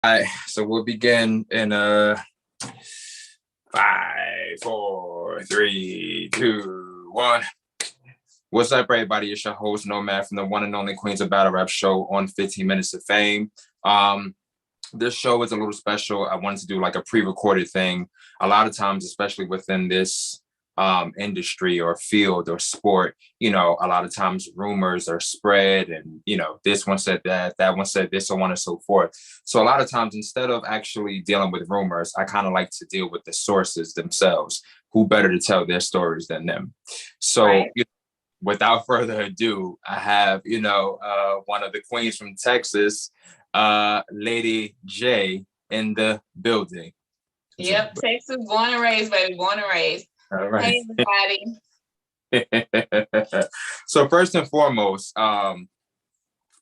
All right, so we'll begin in five, four, three, two, one. What's up, everybody? It's your host, Nomad, from the one and only Queens of Battle Rap show on 15 Minutes of Fame. This show is a little special. I wanted to do like a pre-recorded thing. A lot of times, especially within this industry or field or sport, a lot of times rumors are spread and, this one said that one said this, so on and so forth. So a lot of times, instead of actually dealing with rumors, I kind of like to deal with the sources themselves. Who better to tell their stories than them? So, Right. without further ado, I have, one of the queens from Texas, Lady J in the building. Yep. Texas, born and raised, baby. Born and raised. All right. Hey, everybody. So first and foremost,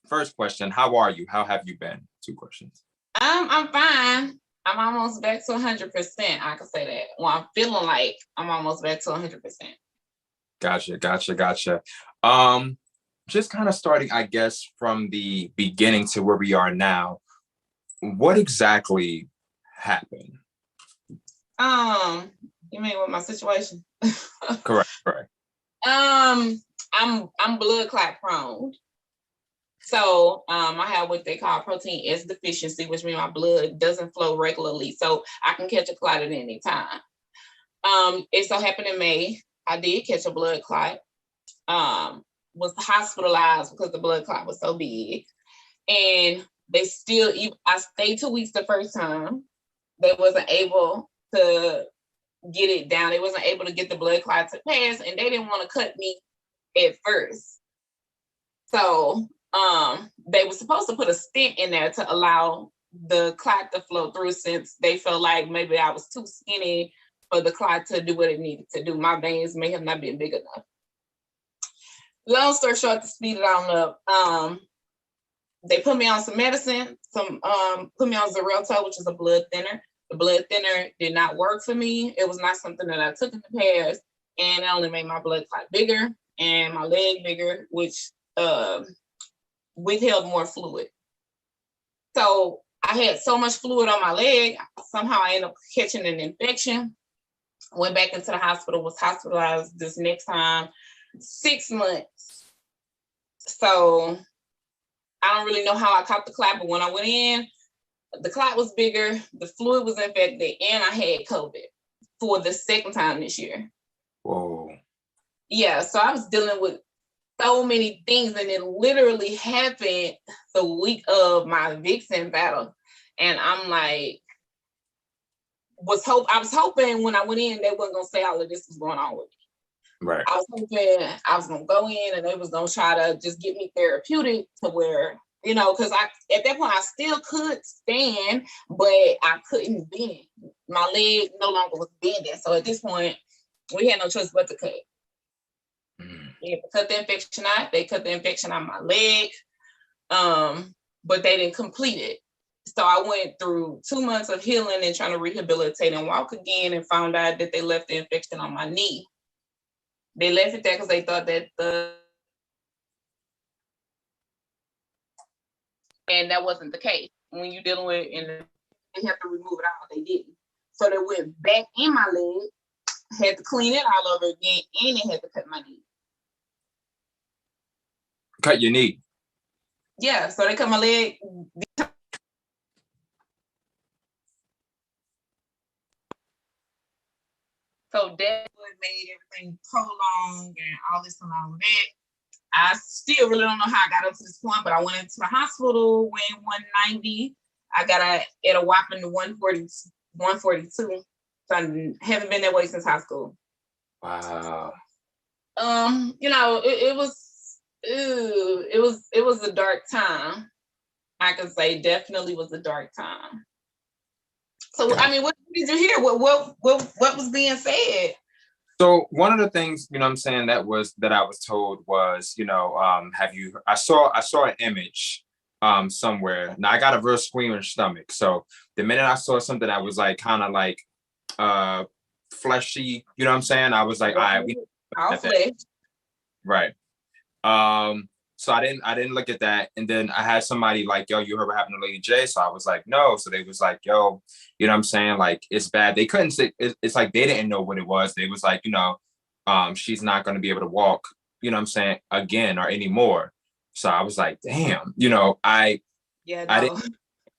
first question, how are you? How have you been? Two questions. I'm fine. I'm almost back to 100%. I can say that. Well, I'm feeling like I'm almost back to 100%. Gotcha. Just kind of starting, I guess, from the beginning to where we are now, what exactly happened? You mean with my situation? Correct. I'm blood clot prone. So I have what they call protein S deficiency, which means my blood doesn't flow regularly. So I can catch a clot at any time. It so happened in May, I did catch a blood clot. Was hospitalized because the blood clot was so big. And they still, I stayed 2 weeks the first time. They wasn't able to get it down. They wasn't able to get the blood clot to pass, and they didn't want to cut me at first. So they were supposed to put a stent in there to allow the clot to flow through, since they felt like maybe I was too skinny for the clot to do what it needed to do. My veins may have not been big enough. Long story short, to speed it on up, they put me on some medicine, put me on Xarelto, which is a blood thinner. The blood thinner did not work for me. It was not something that I took in the past, and it only made my blood clot bigger and my leg bigger, which withheld more fluid. So I had so much fluid on my leg, somehow I ended up catching an infection. Went back into the hospital, was hospitalized this next time, 6 months. So I don't really know how I caught the clot, but when I went in, the clot was bigger, the fluid was infected, and I had COVID for the second time this year. Whoa. Yeah, so I was dealing with so many things, and it literally happened the week of my Vixen battle. And I'm like, I was hoping when I went in, they wasn't gonna say all of this was going on with me. Right. I was hoping I was gonna go in and they was gonna try to just get me therapeutic to where, because at that point I still could stand, but I couldn't bend. My leg no longer was bending. So at this point, we had no choice but to cut. They had to cut the infection out. They cut the infection out my leg, but they didn't complete it. So I went through 2 months of healing and trying to rehabilitate and walk again, and found out that they left the infection on my knee. They left it there because they thought that and that wasn't the case. When you're dealing with, and they have to remove it all, they didn't. So they went back in my leg, had to clean it all over again, and they had to cut my knee. Cut your knee? Yeah, so they cut my leg. So that made everything prolonged and all this and all of that. I still really don't know how I got up to this point, but I went into the hospital, weighing 190. I got at a whopping 142. So I haven't been that way since high school. Wow. It was a dark time. I can say definitely was a dark time. So I mean, what did you hear? What was being said? So one of the things, I'm saying that I was told was, I saw an image somewhere. Now I got a real squeamish stomach. So the minute I saw something that was like kind of like fleshy, I was like, all right, all flesh. Right. So I didn't look at that. And then I had somebody like, yo, you heard what happened to Lady J? So I was like, no. So they was like, yo, you know what I'm saying? Like, it's bad. They couldn't say, it's like they didn't know what it was. They was like, she's not going to be able to walk, you know what I'm saying, again or anymore. So I was like, damn, Yeah, I didn't no.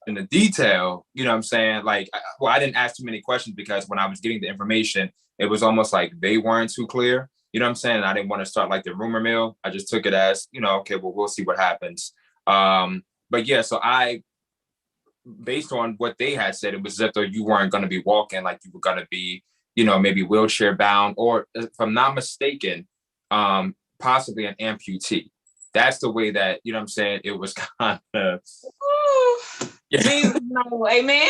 in the detail, you know what I'm saying? Like, I didn't ask too many questions because when I was getting the information, it was almost like they weren't too clear. You know what I'm saying? I didn't want to start like the rumor mill. I just took it as, okay, well, we'll see what happens. But yeah, so based on what they had said, it was as though you weren't going to be walking, like you were going to be, maybe wheelchair bound, or if I'm not mistaken, possibly an amputee. That's the way that, you know what I'm saying, it was kind of, yeah. Jesus, no, amen.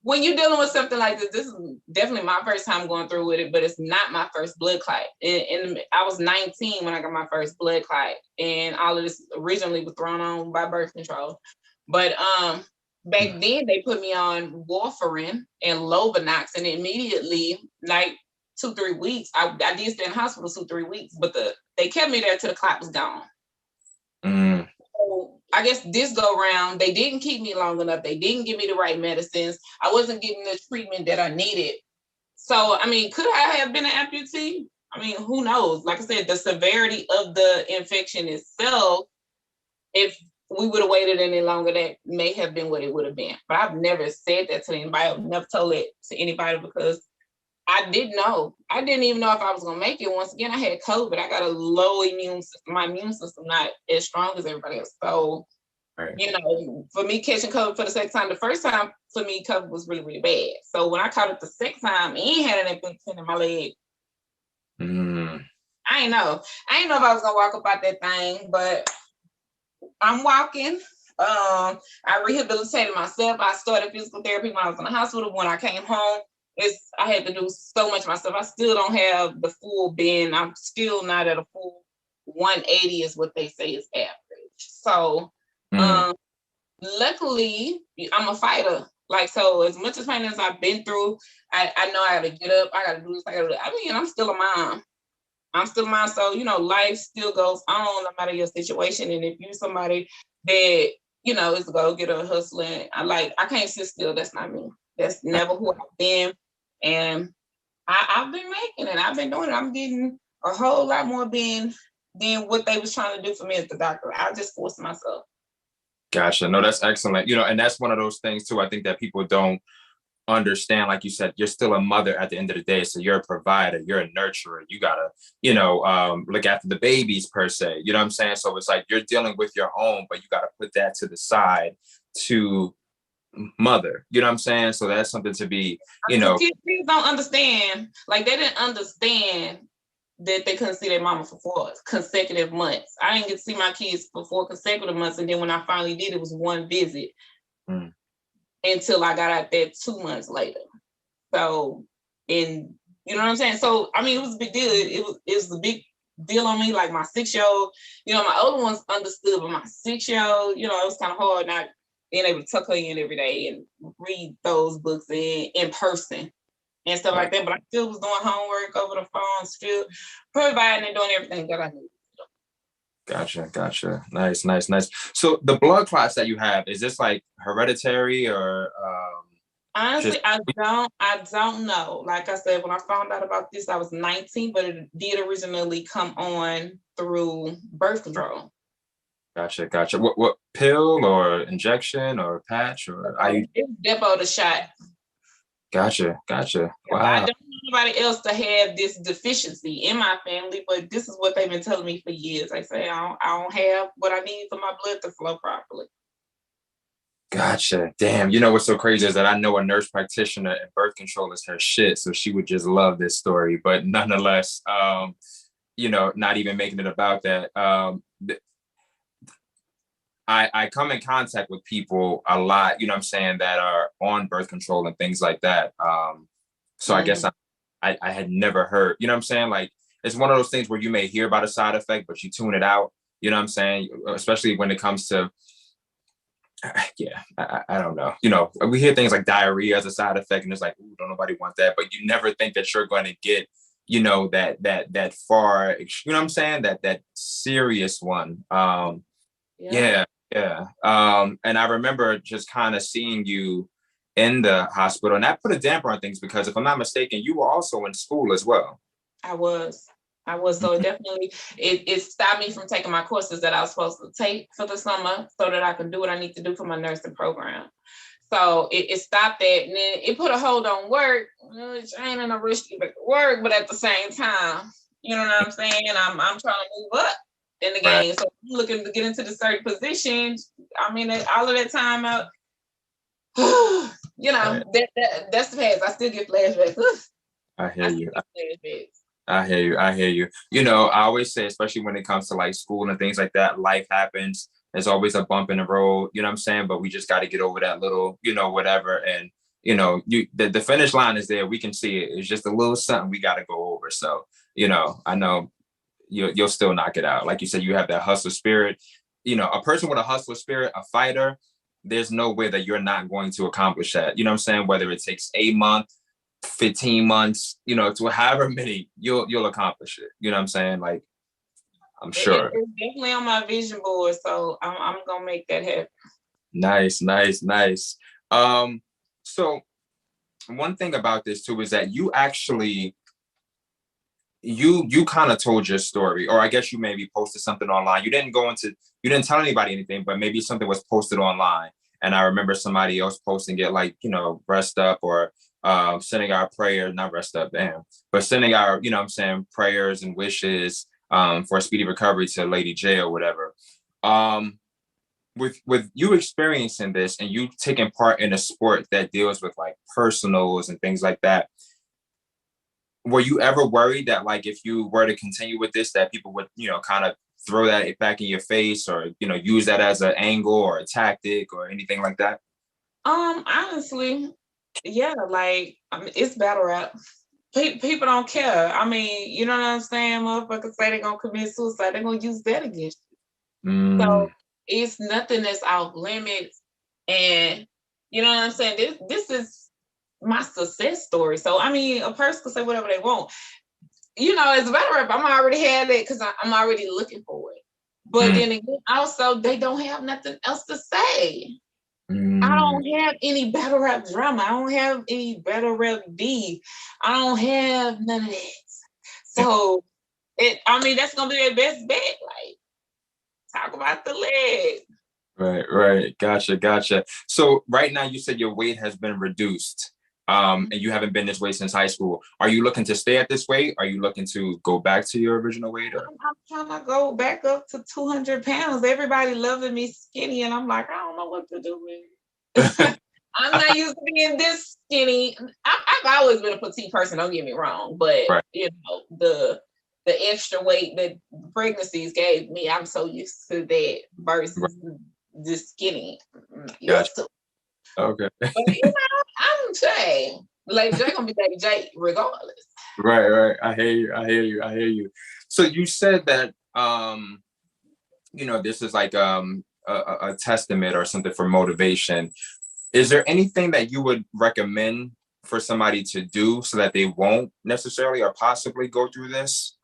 When you're dealing with something like this is definitely my first time going through with it, but it's not my first blood clot. And I was 19 when I got my first blood clot, and all of this originally was thrown on by birth control. But back then they put me on warfarin and Lovenox, and immediately, like 2-3 weeks, I did stay in the hospital 2-3 weeks, but they kept me there till the clot was gone. So I guess this go round, they didn't keep me long enough. They didn't give me the right medicines. I wasn't getting the treatment that I needed. So, I mean, could I have been an amputee? I mean, who knows? Like I said, the severity of the infection itself, if we would have waited any longer, that may have been what it would have been. But I've never said that to anybody. I've never told it to anybody because I didn't know. I didn't even know if I was going to make it. Once again, I had COVID. I got a low immune system. My immune system not as strong as everybody else. So, Right. For me catching COVID for the second time, the first time for me, COVID was really, really bad. So when I caught it the second time, I ain't had an infection in my leg. I ain't know. I ain't know if I was going to walk about that thing, but I'm walking. I rehabilitated myself. I started physical therapy when I was in the hospital. When I came home, I had to do so much myself. I still don't have the full bend. I'm still not at a full 180 is what they say is average. So luckily, I'm a fighter. Like, so as much as pain as I've been through, I know I gotta get up. I gotta do this. I mean, I'm still a mom. So, life still goes on no matter your situation. And if you're somebody that, is a go-getter, hustling, I can't sit still. That's not me. That's never who I've been. And I've been making it. I've been doing it. I'm getting a whole lot more than what they was trying to do for me as the doctor. I just forced myself. Gotcha. No, that's excellent. And that's one of those things too, I think that people don't understand. Like you said, you're still a mother at the end of the day. So you're a provider, you're a nurturer. You gotta, look after the babies per se. You know what I'm saying? So it's like you're dealing with your own, but you gotta put that to the side to mother. You know what I'm saying? So that's something to be, Kids don't understand. Like, they didn't understand that they couldn't see their mama for 4 consecutive months. I didn't get to see my kids for 4 consecutive months. And then when I finally did, it was one visit until I got out there 2 months later. So, and you know what I'm saying? So, I mean, it was a big deal. It was a big deal on me. Like, my 6-year-old, my older ones understood, but my 6-year-old, it was kind of hard not being able to tuck her in every day and read those books in person and stuff like that. But I still was doing homework over the phone, still providing and doing everything that I needed. Gotcha. Nice. So the blood clots that you have, is this like hereditary or honestly, I don't know. Like I said, when I found out about this, I was 19, but it did originally come on through birth control. Gotcha. What pill or injection or patch or IUD? It's depot the shot. Gotcha. Wow. I don't know anybody else to have this deficiency in my family, but this is what they've been telling me for years. They say I don't have what I need for my blood to flow properly. Gotcha. Damn. What's so crazy is that I know a nurse practitioner and birth control is her shit. So she would just love this story. But nonetheless, not even making it about that. I come in contact with people a lot, you know what I'm saying, that are on birth control and things like that. So I guess I had never heard, you know what I'm saying? Like, it's one of those things where you may hear about a side effect, but you tune it out, you know what I'm saying? Especially when it comes to, I don't know. We hear things like diarrhea as a side effect, and it's like, ooh, don't nobody want that. But you never think that you're going to get that far, you know what I'm saying? That serious one. Yeah, Yeah, yeah. And I remember just kind of seeing you in the hospital, and that put a damper on things because if I'm not mistaken, you were also in school as well. I was. So it definitely it stopped me from taking my courses that I was supposed to take for the summer so that I can do what I need to do for my nursing program. So it stopped that, and then it put a hold on work, which I ain't in a rush to get back to work, but at the same time, you know what I'm saying? I'm trying to move up in the Right, game. So I'm looking to get into the certain positions. I mean, all of that time out, right. that's the past. I still get flashbacks. I hear I still you. get flashbacks. I hear you. I hear you. I always say, especially when it comes to like school and things like that, life happens. There's always a bump in the road, you know what I'm saying? But we just got to get over that little, whatever. And, the finish line is there. We can see it. It's just a little something we got to go over. So, I know you'll still knock it out. Like you said, you have that hustle spirit. A person with a hustler spirit, a fighter, there's no way that you're not going to accomplish that. You know what I'm saying? Whether it takes a month, 15 months, to however many, you'll accomplish it. You know what I'm saying? Like, I'm sure. It's definitely on my vision board, so I'm gonna make that happen. Nice, nice, nice. So one thing about this too is that you actually you kind of told your story, or I guess you maybe posted something online. You didn't tell anybody anything, but maybe something was posted online. And I remember somebody else posting it like, rest up, or sending our prayers, not rest up, damn, but sending our, what I'm saying, prayers and wishes for a speedy recovery to Lady J or whatever. Um, with you experiencing this and you taking part in a sport that deals with like personals and things like that, were you ever worried that like if you were to continue with this that people would kind of throw that back in your face, or use that as an angle or a tactic or anything like that? Honestly, yeah, like I mean, it's battle rap. People don't care. I mean, you know what I'm saying? Motherfuckers say they're gonna commit suicide, they're gonna use that against you. Mm, So it's nothing that's off limits. And you know what I'm saying? This is my success story. So I mean, a person can say whatever they want. As a battle rap, I'm already had it because I'm already looking for it. But mm, then again, also they don't have nothing else to say. I mm. don't have any battle rap drama. I don't have any battle rap beef. I don't have none of that. So I mean, that's gonna be their best bet. Like, talk about the leg. Right, right. Gotcha, gotcha. So right now you said your weight has been reduced. And you haven't been this way since high school. Are you looking to stay at this weight? Are you looking to go back to your original weight, or? I'm trying to go back up to 200 pounds. Everybody loving me skinny, and I'm like, I don't know what to do with it. I'm not used to being this skinny. I've always been a petite person. Don't get me wrong, but Right, the extra weight that pregnancies gave me, I'm so used to that right. versus the skinny. Gotcha. Used to, Okay. but I'm saying, Lady J gonna be Lady J regardless. Right, right. I hear you. I hear you. I hear you. So you said that this is like a testament or something for motivation. Is there anything that you would recommend for somebody to do so that they won't necessarily or possibly go through this?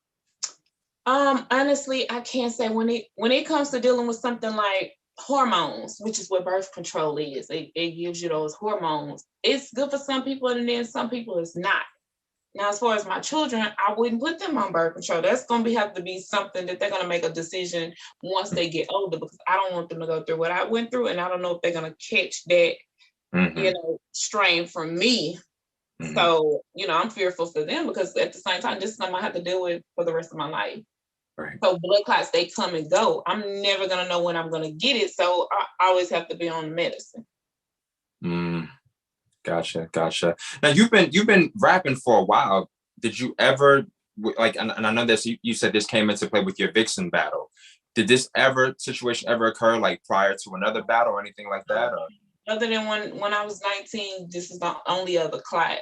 Honestly, I can't say when it comes to dealing with something like hormones, which is what birth control is. It gives you those hormones. It's good for some people, and then some people it's not. Now, as far as my children, I wouldn't put them on birth control. That's going to have to be something that they're going to make a decision once they get older, because I don't want them to go through what I went through, and I don't know if they're going to catch that, Mm-hmm. strain from me. Mm-hmm. So, I'm fearful for them, because at the same time, this is something I have to deal with for the rest of my life. Right. So blood clots, they come and go. I'm never going to know when I'm going to get it. So I always have to be on medicine. Mm, gotcha, gotcha. Now you've been rapping for a while. Did you ever like? And I know this. You said this came into play with your Vixen battle. Did this situation ever occur like prior to another battle or anything like that? Or? Other than when I was 19, this is the only other clot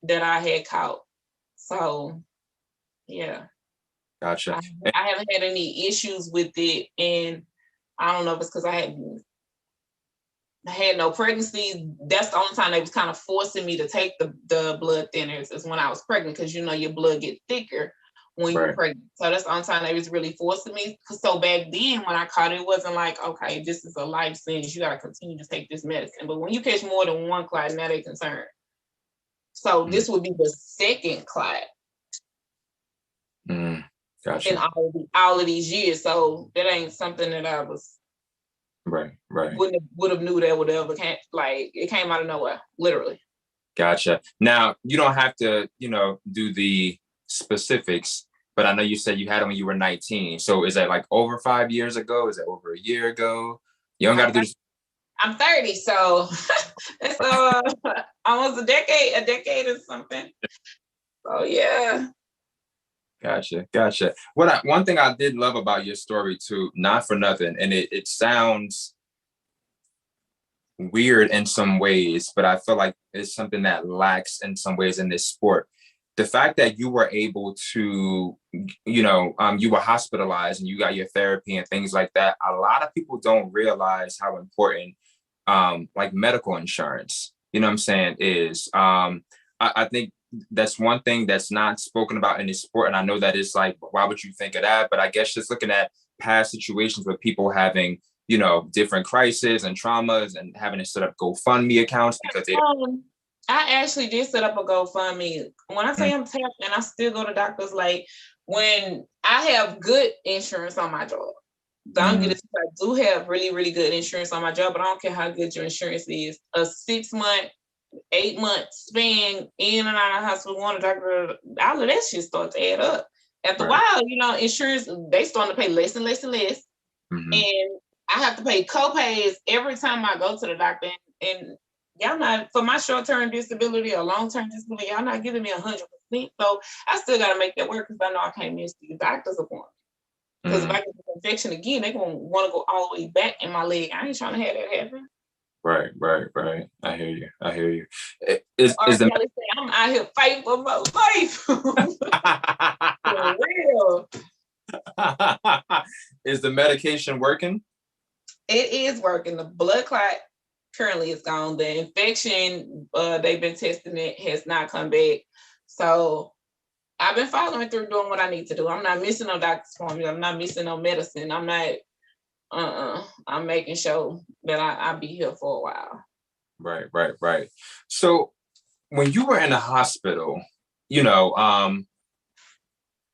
that I had caught. So, yeah. Gotcha. I haven't had any issues with it, and I don't know if it's because I had I had no pregnancy. That's the only time they was kind of forcing me to take the blood thinners is when I was pregnant, because you know your blood get thicker when you're pregnant. So that's the only time they was really forcing me. So back then when I caught it, it wasn't like, okay, this is a life sentence. You got to continue to take this medicine. But when you catch more than one clot, now they're concerned. So this would be the second clot. Gotcha. In all of these years. So that ain't something that I was right. would have knew that would ever came, like it came out of nowhere, literally. Gotcha. Now you don't have to, do the specifics, but I know you said you had it when you were 19. So is that like over 5 years ago? Is that over a year ago? You don't got to do this. I'm 30, so that's almost a decade or something. So yeah. Gotcha. One thing I did love about your story too, not for nothing, and it sounds weird in some ways, but I feel like it's something that lacks in some ways in this sport. The fact that you were able to, you were hospitalized and you got your therapy and things like that. A lot of people don't realize how important, like medical insurance, you know what I'm saying, is. I think that's one thing that's not spoken about in this sport. And I know that it's like, why would you think of that? But I guess just looking at past situations with people having, different crises and traumas and having to set up GoFundMe accounts because they I actually did set up a GoFundMe. When I say I'm tapped and I still go to doctors, like when I have good insurance on my job. Don't get it. I do have really, really good insurance on my job, but I don't care how good your insurance is. A 6 month, 8 month span in and out of the hospital, going to doctor, all of that shit starts to add up. After a while, insurance, they starting to pay less and less and less. And I have to pay co-pays every time I go to the doctor. And y'all not, for my short-term disability or long-term disability, y'all not giving me 100%. So I still got to make that work because I know I can't miss the doctor's appointment. Because if I get an infection again, they're going to want to go all the way back in my leg. I ain't trying to have that happen. Right. I hear you. I'm out here fighting for my life. For real. Is the medication working? It is working. The blood clot currently is gone. The infection, they've been testing it, has not come back. So I've been following through doing what I need to do. I'm not missing no doctor's appointment. I'm not missing no medicine. I'm not, I'm making sure that I'll be here for a while. Right. So when you were in the hospital,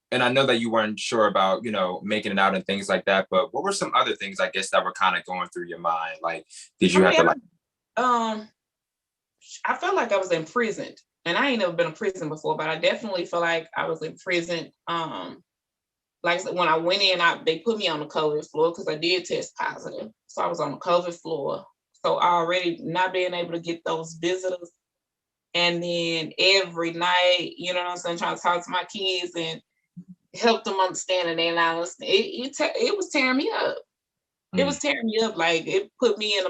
and I know that you weren't sure about, making it out and things like that, but what were some other things, I guess, that were kind of going through your mind? Like, did you have to I felt like I was imprisoned, and I ain't never been in prison before, but I definitely feel like I was in prison. Like when I went in, they put me on the COVID floor because I did test positive. So I was on the COVID floor. So already not being able to get those visitors. And then every night, you know what I'm saying, trying to talk to my kids and help them understand and they not listening. It was tearing me up. It was tearing me up. Like it put me in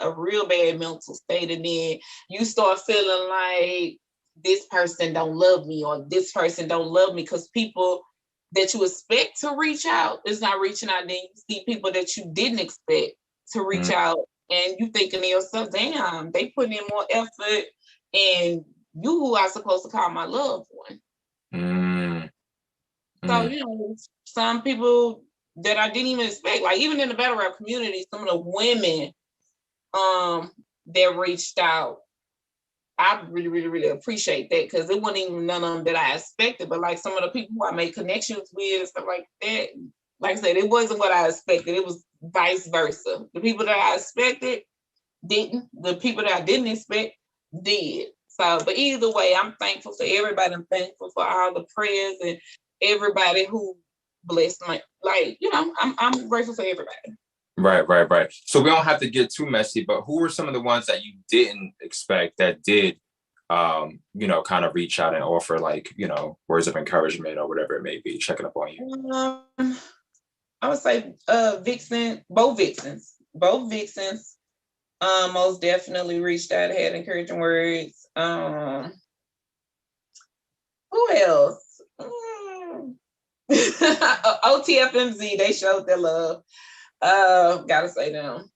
a real bad mental state. And then you start feeling like this person don't love me or this person don't love me because people that you expect to reach out is not reaching out. Then you see people that you didn't expect to reach out and you thinking to yourself, damn, they putting in more effort and you who I supposed to call my loved one. So, some people that I didn't even expect, like even in the battle rap community, some of the women that reached out, I really, really, really appreciate that because it wasn't even none of them that I expected, but like some of the people who I made connections with and stuff like that, like I said, it wasn't what I expected. It was vice versa. The people that I expected didn't. The people that I didn't expect did. So, but either way, I'm thankful for everybody. I'm thankful for all the prayers and everybody who blessed me. Like, I'm grateful for everybody. Right. So we don't have to get too messy, but who were some of the ones that you didn't expect that did, kind of reach out and offer like, words of encouragement or whatever it may be, checking up on you? I would say both Vixens. Most definitely reached out, had encouraging words. Who else? OTFMZ, they showed their love. Gotta say them.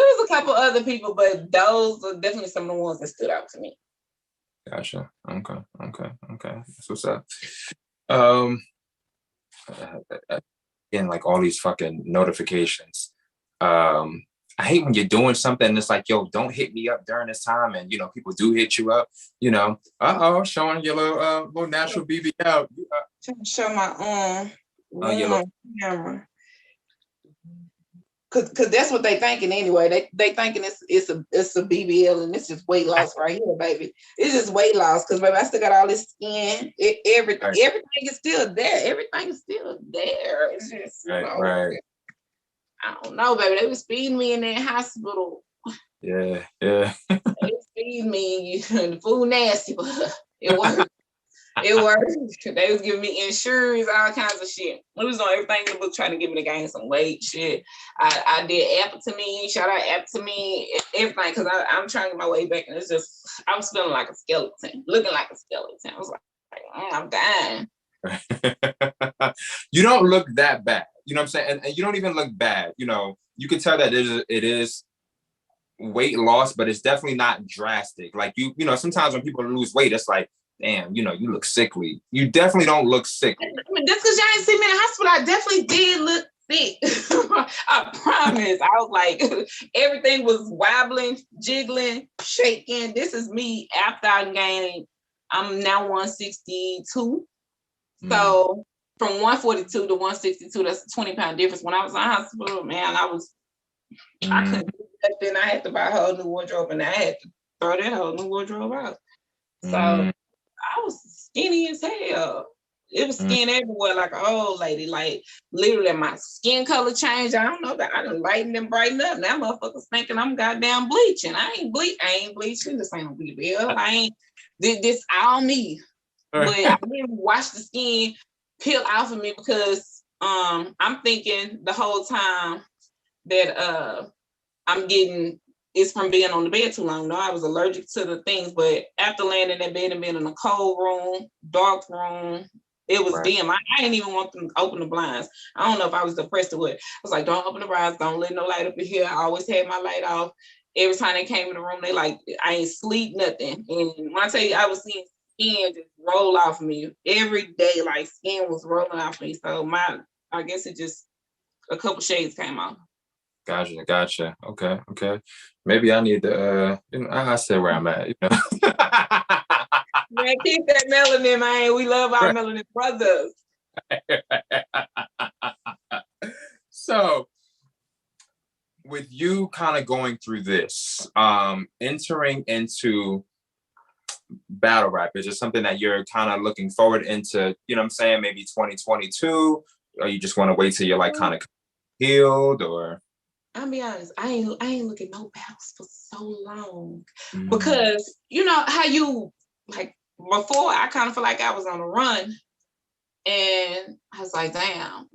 was a couple other people, but those are definitely some of the ones that stood out to me. Gotcha. Okay. That's what's up. Um, Again, like all these fucking notifications. I hate when you're doing something and it's like, yo, don't hit me up during this time. And people do hit you up, showing your little natural BBL. Trying to show my Your one on camera. Cause that's what they thinking anyway. They thinking it's a BBL and it's just weight loss right here, baby. It's just weight loss because baby, I still got all this skin. Everything is still there. Everything is still there. It's just right. I don't know, baby. They was feeding me in that hospital. Yeah. They was feeding me. The food nasty, but it worked. It worked. They was giving me insurance, all kinds of shit. It was on everything in the book trying to get me to gain some weight. Shit. I did apatomy, shout out apatomy, everything, because I'm trying to get my weight back. And it's just, I was feeling like a skeleton, looking like a skeleton. I was like I'm dying. You don't look that bad. You know what I'm saying? And you don't even look bad. You can tell that it is weight loss, but it's definitely not drastic. Like sometimes when people lose weight, it's like, damn, you look sickly. You definitely don't look sickly. I mean, that's because y'all didn't see me in the hospital. I definitely did look sick. I promise. I was like, everything was wobbling, jiggling, shaking. This is me after I gained. I'm now 162. So from 142 to 162, that's a 20-pound difference. When I was in hospital, man, I couldn't do nothing. I had to buy a whole new wardrobe, and I had to throw that whole new wardrobe out. So I was skinny as hell. It was skin everywhere, like an old lady. Like literally, my skin color changed. I don't know that I done lightened and brightened up. Now motherfuckers thinking I'm goddamn bleaching. I ain't bleaching. This ain't BBL. I ain't did this all me. But I didn't watch the skin peel off of me because I'm thinking the whole time that I'm getting it's from being on the bed too long. No, I was allergic to the things, but after laying in that bed and being in a cold room, dark room, it was dim. I didn't even want them to open the blinds. I don't know if I was depressed or what. I was like, don't open the blinds, don't let no light up in here. I always had my light off. Every time they came in the room, they like, I ain't sleep, nothing. And when I tell you, I was seeing skin just roll off me every day, like skin was rolling off me. So I guess it just, a couple shades came off. Gotcha. Okay. Maybe I need to, I stay where I'm at, Man, keep that melanin, man. We love our melanin brothers. So, with you kind of going through this, entering into battle rap, is it something that you're kind of looking forward into, maybe 2022, or you just want to wait till you're like kind of healed, or? I'll be honest, I ain't looking no battles for so long because how you like before I kind of feel like I was on a run and I was like, damn,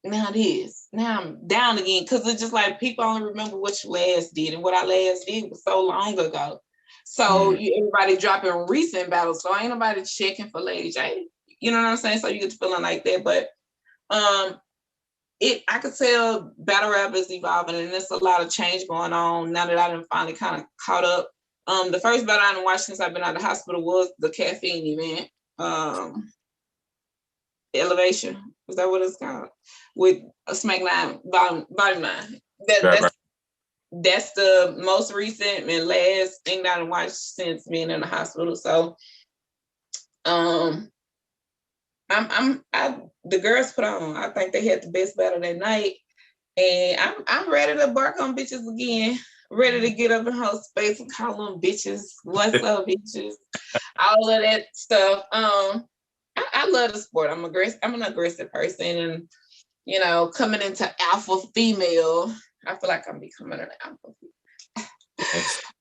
now I'm down again because it's just like people only remember what you last did, and what I last did was so long ago. So everybody dropping recent battles, so ain't nobody checking for Lady J. You know what I'm saying? So you get to feeling like that, but I could tell battle rap is evolving, and there's a lot of change going on now that I done finally kind of caught up. The first battle I done watched since I've been out of the hospital was the caffeine event. Elevation, is that what it's called? With a Smack 9, Volume 9. That's the most recent and last thing that I done watched since being in the hospital. So the girls put on. I think they had the best battle that night, and I'm ready to bark on bitches again. Ready to get up in her space and call them bitches. What's up, bitches? All of that stuff. I love the sport. I'm an aggressive person, and coming into alpha female, I feel like I'm becoming an alpha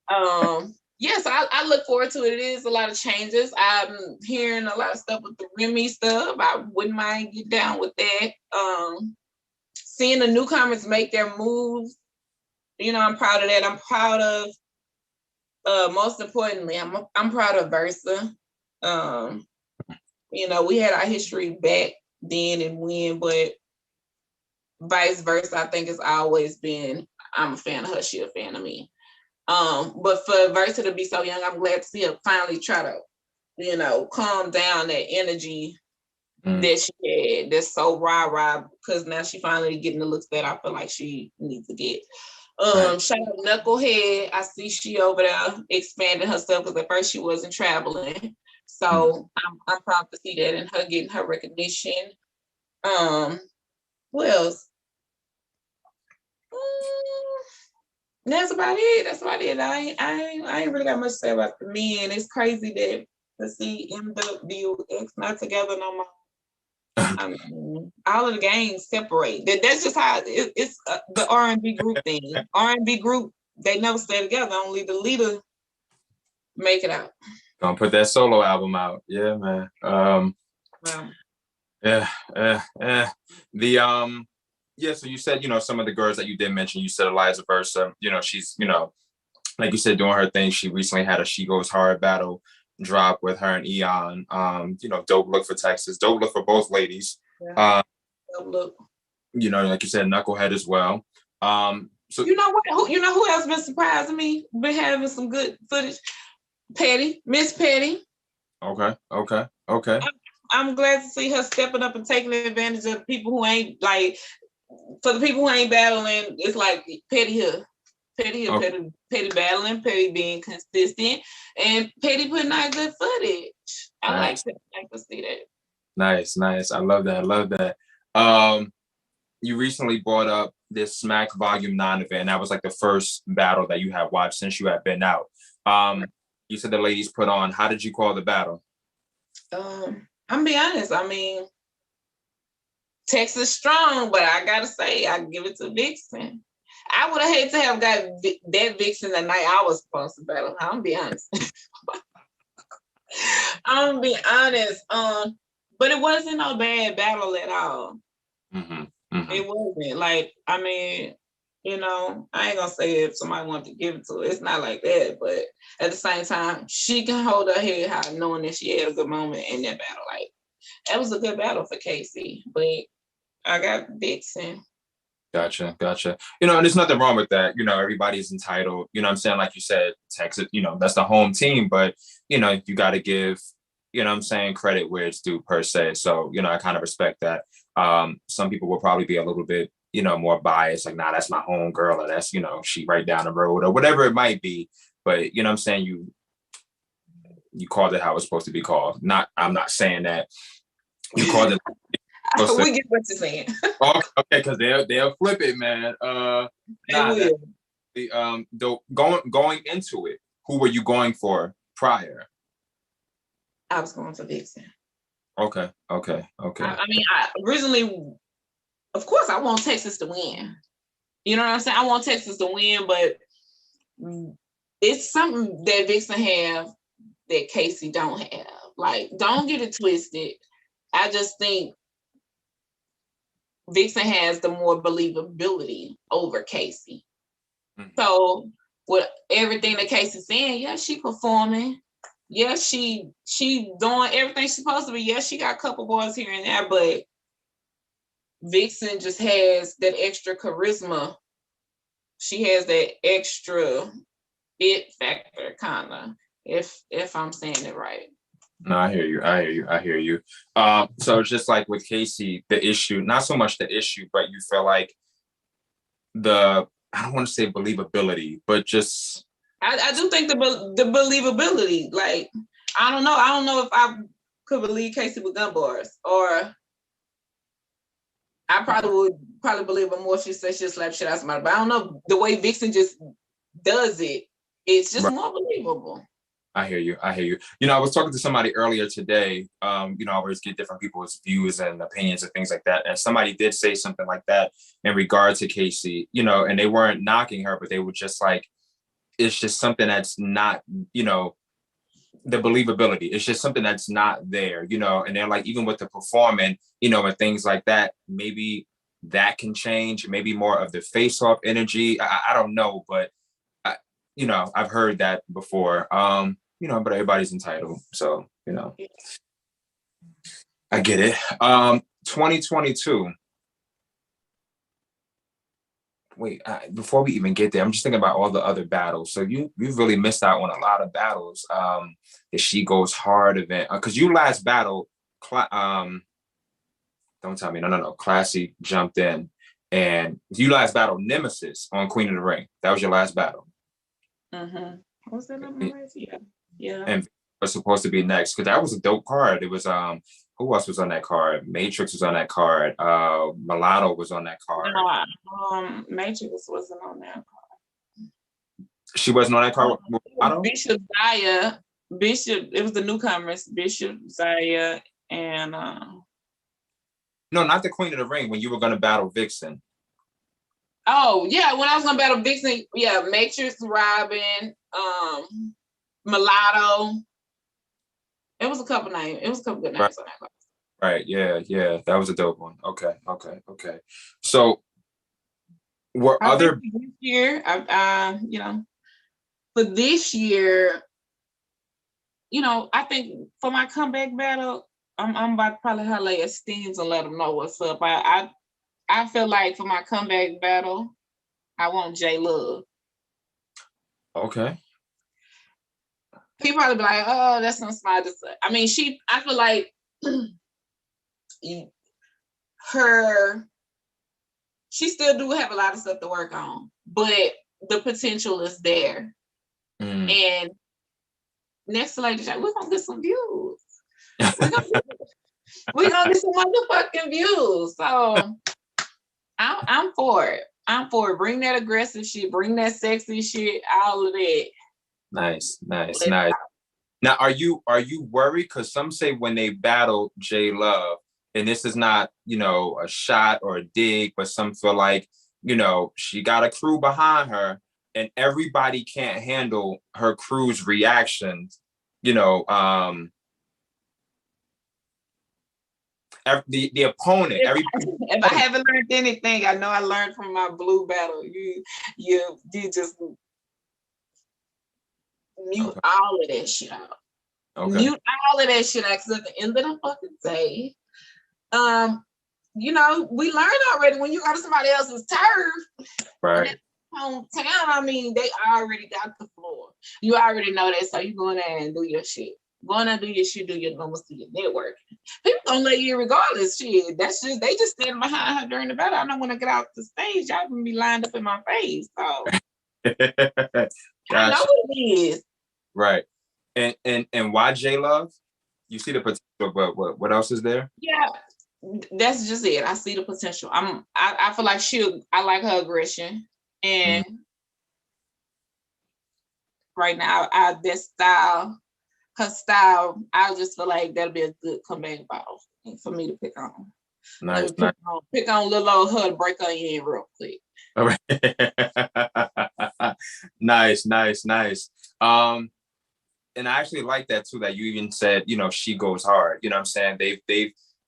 female. Yes, I look forward to it. It is a lot of changes. I'm hearing a lot of stuff with the Remy stuff. I wouldn't mind get down with that. Seeing the newcomers make their moves, I'm proud of that. I'm proud of, most importantly, I'm proud of Versa. We had our history back then and when, but vice versa, I think it's always been I'm a fan of her. She a fan of me. But for Versa to be so young, I'm glad to see her finally try to, calm down that energy that she had. That's so rah, because now she finally getting the looks that I feel like she needs to get. Shout out Knucklehead. I see she over there expanding herself because at first she wasn't traveling. So I'm proud to see that and her getting her recognition. Who else? That's about it. I ain't really got much to say about the men. It's crazy that to see MWX not together no more. I mean, all of the gangs separate. That's just how it's the R&B group thing. R&B group, they never stay together. Only the leader make it out. Gonna put that solo album out. Yeah, man. Wow. So you said, some of the girls that you did mention, you said Eliza Versa, she's, like you said, doing her thing. She recently had a She Goes Hard battle drop with her and Eon. Dope look for Texas, dope look for both ladies. Yeah. Dope look. Like you said, Knucklehead as well. So you know what? Who else been surprising me? Been having some good footage. Miss Petty. Okay. I'm glad to see her stepping up and taking advantage of people who ain't like. For the people who ain't battling, it's like Petty here. Okay. Petty battling, Petty being consistent, and Petty putting out good footage. I like to see that. Nice. I love that. You recently brought up this Smack Volume 9 event. That was like the first battle that you have watched since you have been out. You said the ladies put on. How did you call the battle? I'm gonna be honest. I mean, Texas strong, but I gotta say, I give it to Vixen. I would have hated to have got that Vixen the night I was supposed to battle. I'm gonna be honest. But it wasn't no bad battle at all. It wasn't. Like, I mean, I ain't gonna say if somebody wanted to give it to her, it's not like that. But at the same time, she can hold her head high, knowing that she had a good moment in that battle. Like, that was a good battle for Casey, but I got Vixen. Gotcha. And there's nothing wrong with that. Everybody's entitled. I'm saying, like you said, Texas. That's the home team, but you got to give. Credit where it's due per se. So I kind of respect that. Some people will probably be a little bit more biased, like, nah, that's my home girl, or that's she right down the road, or whatever it might be. But you called it how it's supposed to be called. I'm not saying that you called it. We get what you're saying. Okay, because they'll flip it, man. Going into it, who were you going for prior? I was going for Vixen. Okay. I mean, originally, of course, I want Texas to win. You know what I'm saying? I want Texas to win, but it's something that Vixen have that Casey don't have. Like, don't get it twisted. I just think Vixen has the more believability over Casey. So with everything that Casey's saying, yeah, she performing. Yeah, she doing everything she's supposed to be. Yeah, she got a couple boys here and there, but Vixen just has that extra charisma. She has that extra it factor, kind of, if I'm saying it right. No, I hear you. So it's just like with Casey, the issue, not so much the issue, but you feel like I don't want to say believability, but just I do think the believability. Like, I don't know if I could believe Casey with gun bars, or I probably would believe her more if she says she'll slap shit out of somebody. But I don't know, the way Vixen just does it, it's just more believable. I hear you. I was talking to somebody earlier today. I always get different people's views and opinions and things like that. And somebody did say something like that in regard to Casey, and they weren't knocking her, but they were just like, it's just something that's not, the believability. It's just something that's not there, and they're like, even with the performing, and things like that, maybe that can change, maybe more of the face-off energy. I don't know, but I've heard that before. But everybody's entitled. So, I get it. 2022. wait, before we even get there, I'm just thinking about all the other battles. So you've really missed out on a lot of battles. The She Goes Hard event, because you last battle, don't tell me, no. Classy jumped in, and you last battle Nemesis on Queen of the Ring. That was your last battle. Mm-hmm. Was that number right? Yeah. Yeah. And was supposed to be next because that was a dope card. It was who else was on that card? Matrix was on that card. Mulatto was on that card. No, Matrix wasn't on that card. She wasn't on that card. Bishop Zaya. Bishop. It was the newcomers. Bishop Zaya and. No, not the Queen of the Ring. When you were going to battle Vixen. Oh yeah, when I was gonna battle Vixen, yeah, Matrix, Robin, Mulatto. It was a couple names. It was a couple good names on that class. Right. Yeah. That was a dope one. Okay. So, were other this year? For this year, I think for my comeback battle, I'm about to probably highlight Steams and let them know what's up. I feel like for my comeback battle, I want J Love. Okay. People probably be like, oh, that's not smart. I mean, I feel like she still do have a lot of stuff to work on, but the potential is there. And next to Lady J, we're gonna get some views. We're gonna get some motherfucking views. So I'm for it. Bring that aggressive shit, bring that sexy shit, all of that. Nice. Now, are you worried? Because some say when they battle J Love, and this is not, a shot or a dig, but some feel like, she got a crew behind her and everybody can't handle her crew's reactions, the opponent. If I haven't learned anything, I know I learned from my blue battle. You just mute all of that shit out. Okay. Mute all of that shit out, because at the end of the fucking day, we learned already when you go to somebody else's turf, right? Hometown, I mean, they already got the floor. You already know that, so you go in there and do your shit. Go in there, do your shit, do your numbers, do your networking. People gonna let you regardless. Shit, that's just they just stand behind her during the battle. I know when I get out the stage, y'all gonna be lined up in my face. So I know what it is. Right. And why J Love? You see the potential, but what else is there? Yeah, that's just it. I see the potential. I feel like I like her aggression, and right now her style, I just feel like that'll be a good comeback battle for me to pick on. Nice. Pick on little old her to break her in real quick. All right. Nice. And I actually like that too, that you even said, She Goes Hard. You know what I'm saying?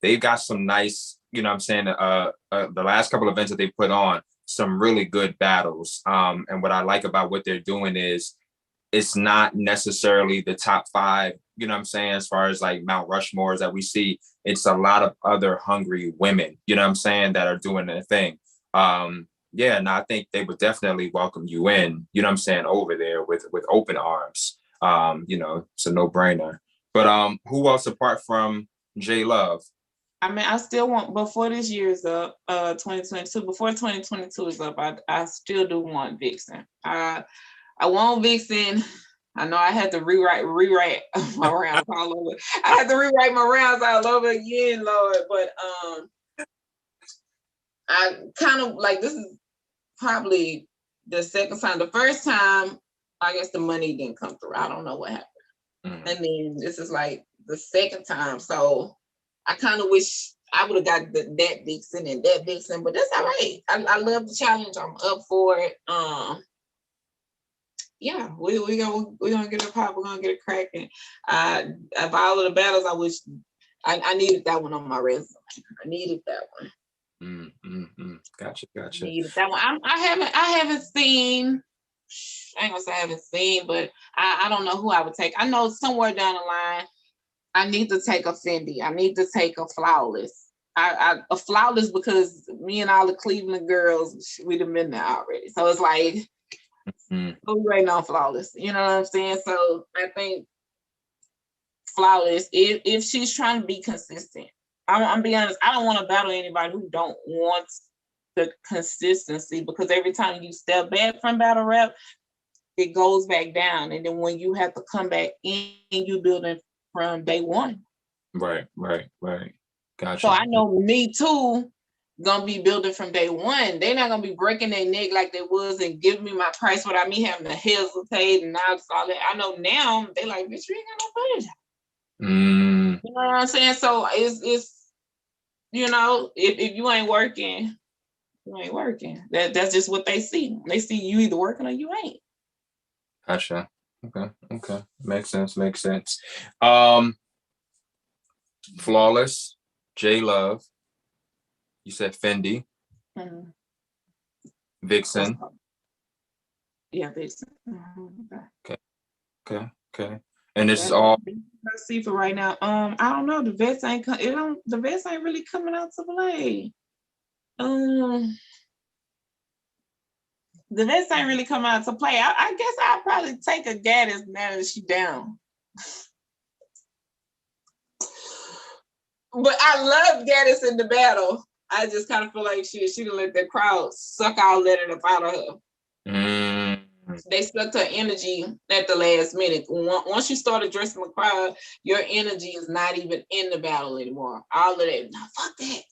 They've got some nice, the last couple of events that they put on, some really good battles. And what I like about what they're doing is it's not necessarily the top 5, as far as like Mount Rushmores that we see. It's a lot of other hungry women, that are doing their thing. I think they would definitely welcome you in, over there with open arms. It's a no-brainer. But who else apart from J Love? I mean, I still want, before this year is up, 2022, before 2022 is up, I still do want Vixen. I want Vixen. I know I had to rewrite my rounds all over. I had to rewrite my rounds all over again, Lord. But I kind of like, this is probably the second time. The first time, I guess the money didn't come through. I don't know what happened. And then this is like the second time. So I kind of wish I would have got that Vixen and that Vixen, but that's all right. I love the challenge. I'm up for it. We're gonna get it pop. We're gonna get it cracking. Of all of the battles, I wish I needed that one on my resume. I needed that one. Gotcha. I needed that one. I haven't seen. I ain't gonna say I haven't seen, but I don't know who I would take. I know somewhere down the line, I need to take a Fendi. I need to take a Flawless. I flawless because me and all the Cleveland girls, we'd have been there already. So it's like, we waiting on flawless. You know what I'm saying? So I think flawless, if she's trying to be consistent, I'm be honest, I don't want to battle anybody who don't want the consistency, because every time you step back from battle rap, it goes back down. And then when you have to come back in, you building from day one. Right. Gotcha. So I know me too, gonna be building from day one. They're not gonna be breaking their neck like they was and giving me my price without me having to hesitate and all that. I know now they like, bitch, you ain't got no budget. You know what I'm saying? So it's you know, if you ain't working, you ain't working. That's just what they see. They see you either working or you ain't. Gotcha. Okay. Makes sense. Flawless, J Love. You said Fendi. Mm-hmm. Vixen. Yeah, Vixen. Mm-hmm. Okay. And this is all I see for right now. I don't know. The vets ain't the vets ain't really coming out to play. The vets ain't really coming out to play. I guess I'll probably take a Gaddis now that she down. But I love Gaddis in the battle. I just kind of feel like she done let the crowd suck all that up out of her. They sucked her energy at the last minute. Once you start addressing the crowd, your energy is not even in the battle anymore. All of that, no, fuck that.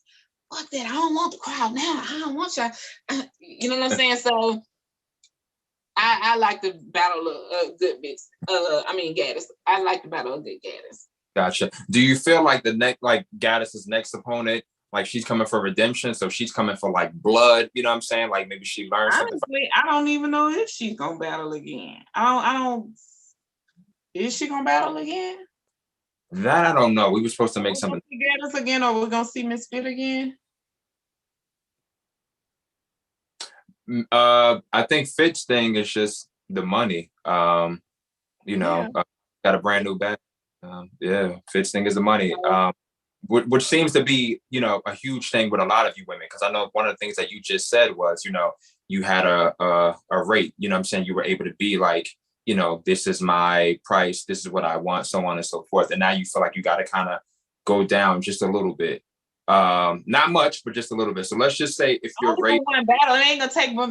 I don't want the crowd now. I don't want y'all. You know what I'm saying? So I like the battle of good bits. Gaddis. I like the battle of good Gaddis. Gotcha. Do you feel like Gaddis's next opponent, like she's coming for redemption, so she's coming for like blood? You know what I'm saying? Like maybe she learned something. Honestly, I don't even know if she's gonna battle again. I don't. Is she gonna battle again? That I don't know. We were supposed to make something. Gaddis again, or we're gonna see Misfit again? I think Fit's thing is just the money. Got a brand new bag. Fit's thing is the money. Which seems to be, a huge thing with a lot of you women, because I know one of the things that you just said was, you had a rate, you know what I'm saying? You were able to be like, this is my price, this is what I want, so on and so forth. And now you feel like you got to kind of go down just a little bit. Not much, but just a little bit. So let's just say if you're rate one battle, it ain't gonna take but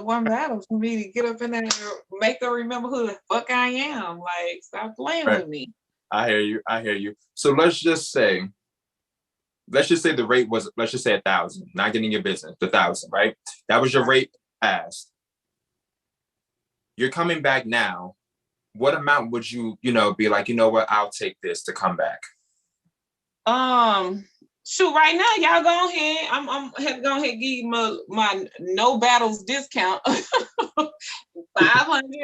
one battle for me to get up in there and make them remember who the fuck I am. Like, stop playing with me. I hear you. So let's just say the rate was, let's just say 1,000, not getting your business, 1,000, right? That was your rate past. You're coming back now. What amount would you, be like, you know what, I'll take this to come back? Shoot, right now, y'all go ahead. I'm have to go ahead and give you my no battles discount. 500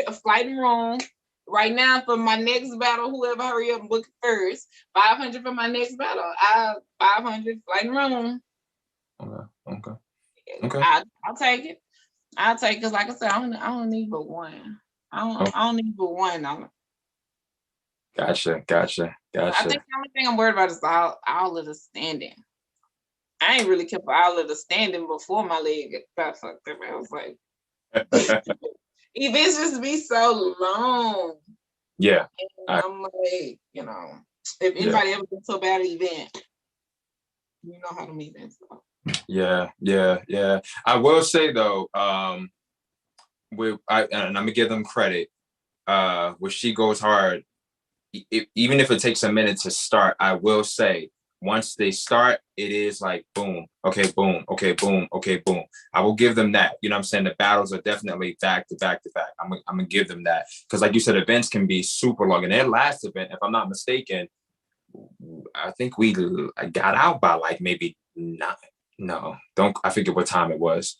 a flight and room. Right now, for my next battle, whoever hurry up and book it first, 500 for my next battle. 500 flight and room. Okay. I'll take it. Because like I said, I don't need but one. I don't need but one. Gotcha. I think the only thing I'm worried about is all of the standing. I ain't really kept all of the standing before my leg got fucked up. I was like, events just be so long. Yeah. And I'm like, if anybody ever been to a bad event, you know how to meet that stuff. Yeah. I will say though, and I'm gonna give them credit. When she goes hard, even if it takes a minute to start, I will say once they start, it is like boom, okay, boom, okay, boom, okay, boom. I will give them that. You know what I'm saying? The battles are definitely back to back to back. I'm gonna give them that. Because like you said, events can be super long. And their last event, if I'm not mistaken, I think we got out by like maybe 9. No, I forget what time it was.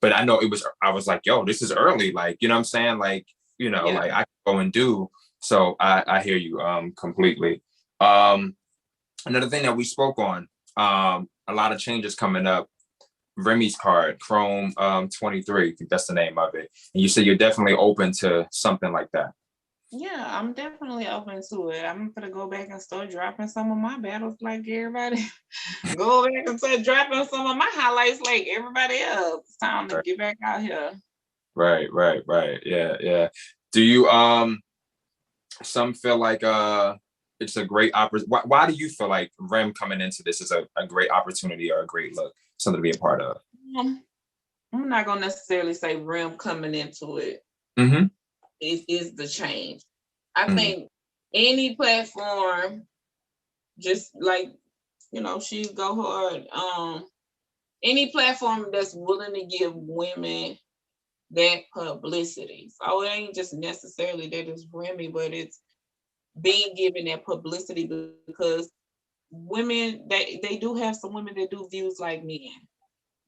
But I know I was like, yo, this is early. Like, you know what I'm saying? Like, like I can go and do. So I hear you completely. Another thing that we spoke on, a lot of changes coming up. Remy's card, Chrome 23, I think that's the name of it. And you said you're definitely open to something like that. Yeah, I'm definitely open to it. I'm gonna go back and start dropping some of my battles like everybody. Go back and start dropping some of my highlights like everybody else. It's time to get back out here. Right. Yeah. Do you some feel like it's a great opportunity? Why do you feel like Rem coming into this is a great opportunity or a great look, something to be a part of? Um, I'm not gonna necessarily say Rim coming into it Mm-hmm. is the change. I Mm-hmm. think any platform, just like she go hard. Any platform that's willing to give women that publicity. So it ain't just necessarily that it's Remy, but it's being given that publicity because women they do have some women that do views like men.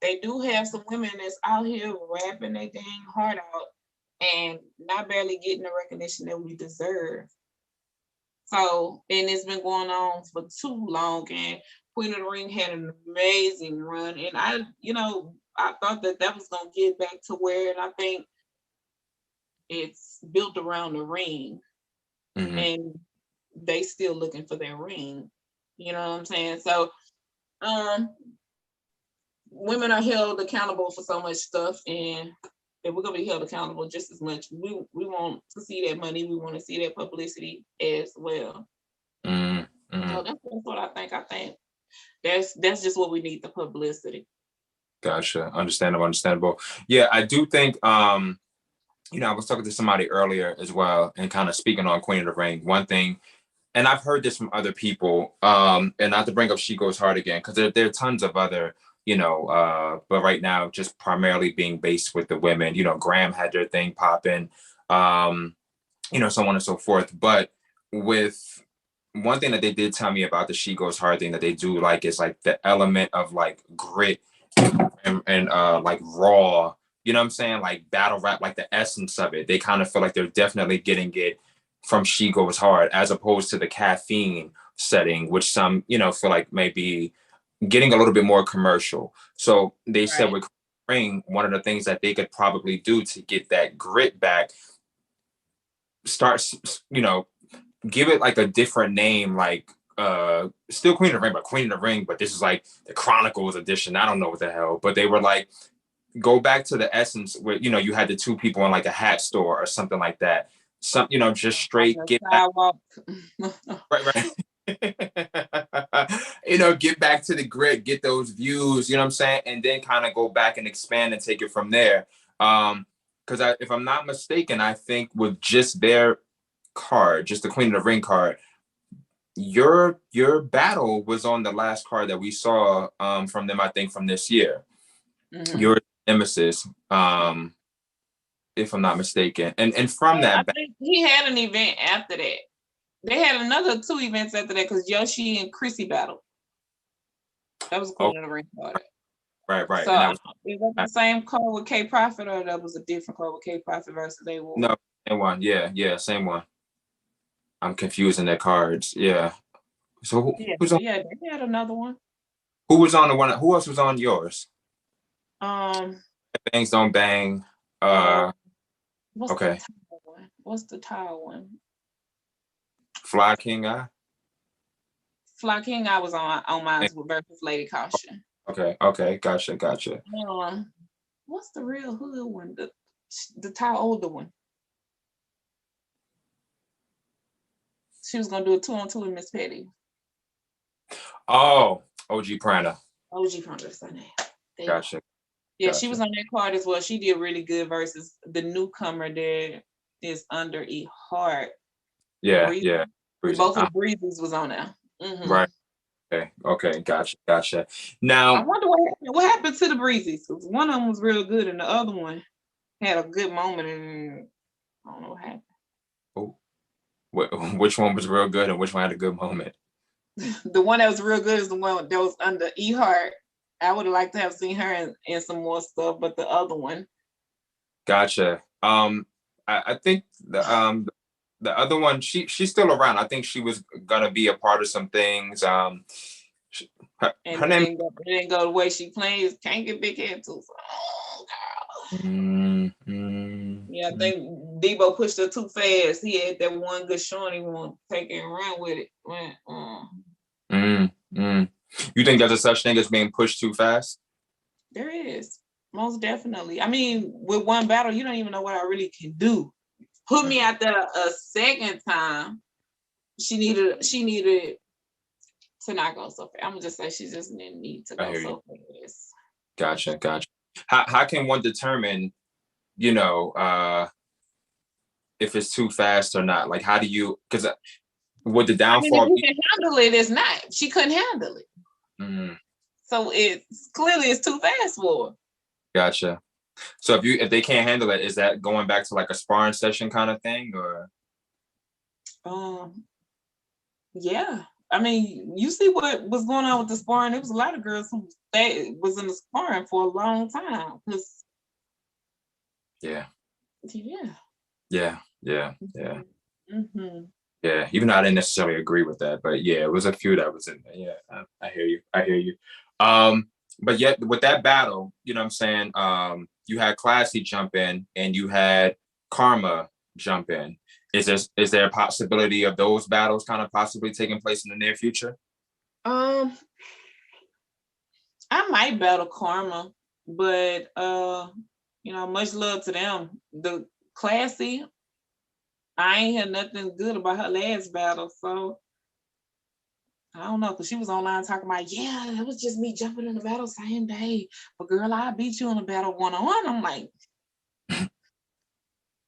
They do have some women that's out here rapping their dang heart out and not barely getting the recognition that we deserve. So, and it's been going on for too long. And Queen of the Ring had an amazing run, and I thought that was gonna get back to where, and I think it's built around the ring, Mm-hmm. and they still looking for their ring. You know what I'm saying? So, um, women are held accountable for so much stuff, and if we're gonna be held accountable just as much, we want to see that money, we want to see that publicity as well. Mm-hmm. So that's what I think. I think that's just what we need, the publicity. Gotcha. Understandable. Yeah, I do think I was talking to somebody earlier as well and kind of speaking on Queen of the Ring. One thing, and I've heard this from other people, and not to bring up She Goes Hard again, because there are tons of other, but right now just primarily being based with the women. Graham had their thing popping, um, so on and so forth. But with one thing that they did tell me about the She Goes Hard thing that they do like is like the element of like grit and like raw, you know what I'm saying? Like battle rap, like the essence of it. They kind of feel like they're definitely getting it from She Goes Hard as opposed to the caffeine setting, which some, feel like maybe getting a little bit more commercial. So they said Right. with Ring, one of the things that they could probably do to get that grit back, start, give it like a different name, like still Queen of the Ring, but Queen of the Ring, but this is like the Chronicles edition. I don't know what the hell, but they were like, go back to the essence where you had the two people in like a hat store or something like that. Some just On straight the get back. sidewalk. Right. Get back to the grit, get those views, you know what I'm saying, and then kind of go back and expand and take it from there. Because if I'm not mistaken, I think with just their card, just the Queen of the Ring card, your battle was on the last card that we saw from them, I think from this year. Mm-hmm. Your nemesis, if I'm not mistaken. And from I that think he had an event after that. They had another two events after that because Yoshi and Chrissy battled. That was oh, Queen of the Ring card. right. So And that was is that the same card with K Profit, or that was a different card with K Profit versus they were? no, same one. Yeah, same one. I'm confusing their cards. Yeah. So Yeah, who's on, yeah, they had another one. who was on the one? Who else was on yours? Um, Bangs don't bang. uh, Uh, what's the okay. tile one? What's the tile one? Fly King guy. Fly King, I was on mine versus Lady Caution. Okay. Gotcha. Um, what's the real hood one? The tile older one. She was gonna do a 2-on-2 with Miss Petty. Oh, OG Prana. OG Ponder Sunday. Gotcha. Yeah, she was on that card as well. She did really good versus the newcomer that is under E Heart. Yeah. Breezy. Reason. Both of the Breezes was on there. Right. Okay. Gotcha. I Now, wonder what happened to the Breezes. 'Cause one of them was real good and the other one had a good moment, and I don't know what happened. oh, which one was real good and which one had a good moment? The one that was real good is the one that was under E Heart. I would have liked to have seen her in some more stuff, but the other one. Gotcha. I think the other one, she's still around. I think she was gonna be a part of some things. She, And her name. it didn't go the way she plays. Can't get big head too. So, oh, girl. Mm, mm, Yeah, I mm. think Debo pushed her too fast. He had that one good showing. He won't take it and run with it. You think there's a such thing as being pushed too fast? There is, most definitely. I mean, with one battle, you don't even know what I really can do. Put me out there a second time. She needed to not go so fast. I'm gonna just say she just didn't need to go so fast. Gotcha. How can one determine, you know, if it's too fast or not? Like, how do you? Because would the downfall? I mean, if you can handle it, it's not. She couldn't handle it. So it's clearly it's too fast for her. Gotcha. So if they can't handle it, is that going back to like a sparring session kind of thing, or? Yeah. I mean, you see what was going on with the sparring. There was a lot of girls who was in the sparring for a long time. Yeah. Mm-hmm. Yeah, even though I didn't necessarily agree with that, but yeah, it was a few that was in there. Yeah, I hear you. But yet with that battle, you know what I'm saying? You had Classy jump in and you had Karma jump in. Is there a possibility of those battles kind of possibly taking place in the near future? I might battle Karma, but much love to them. The Classy, I ain't heard nothing good about her last battle, so I don't know, because she was online talking about, yeah, it was just me jumping in the battle same day. But girl, I beat you in a battle one-on-one. I'm like,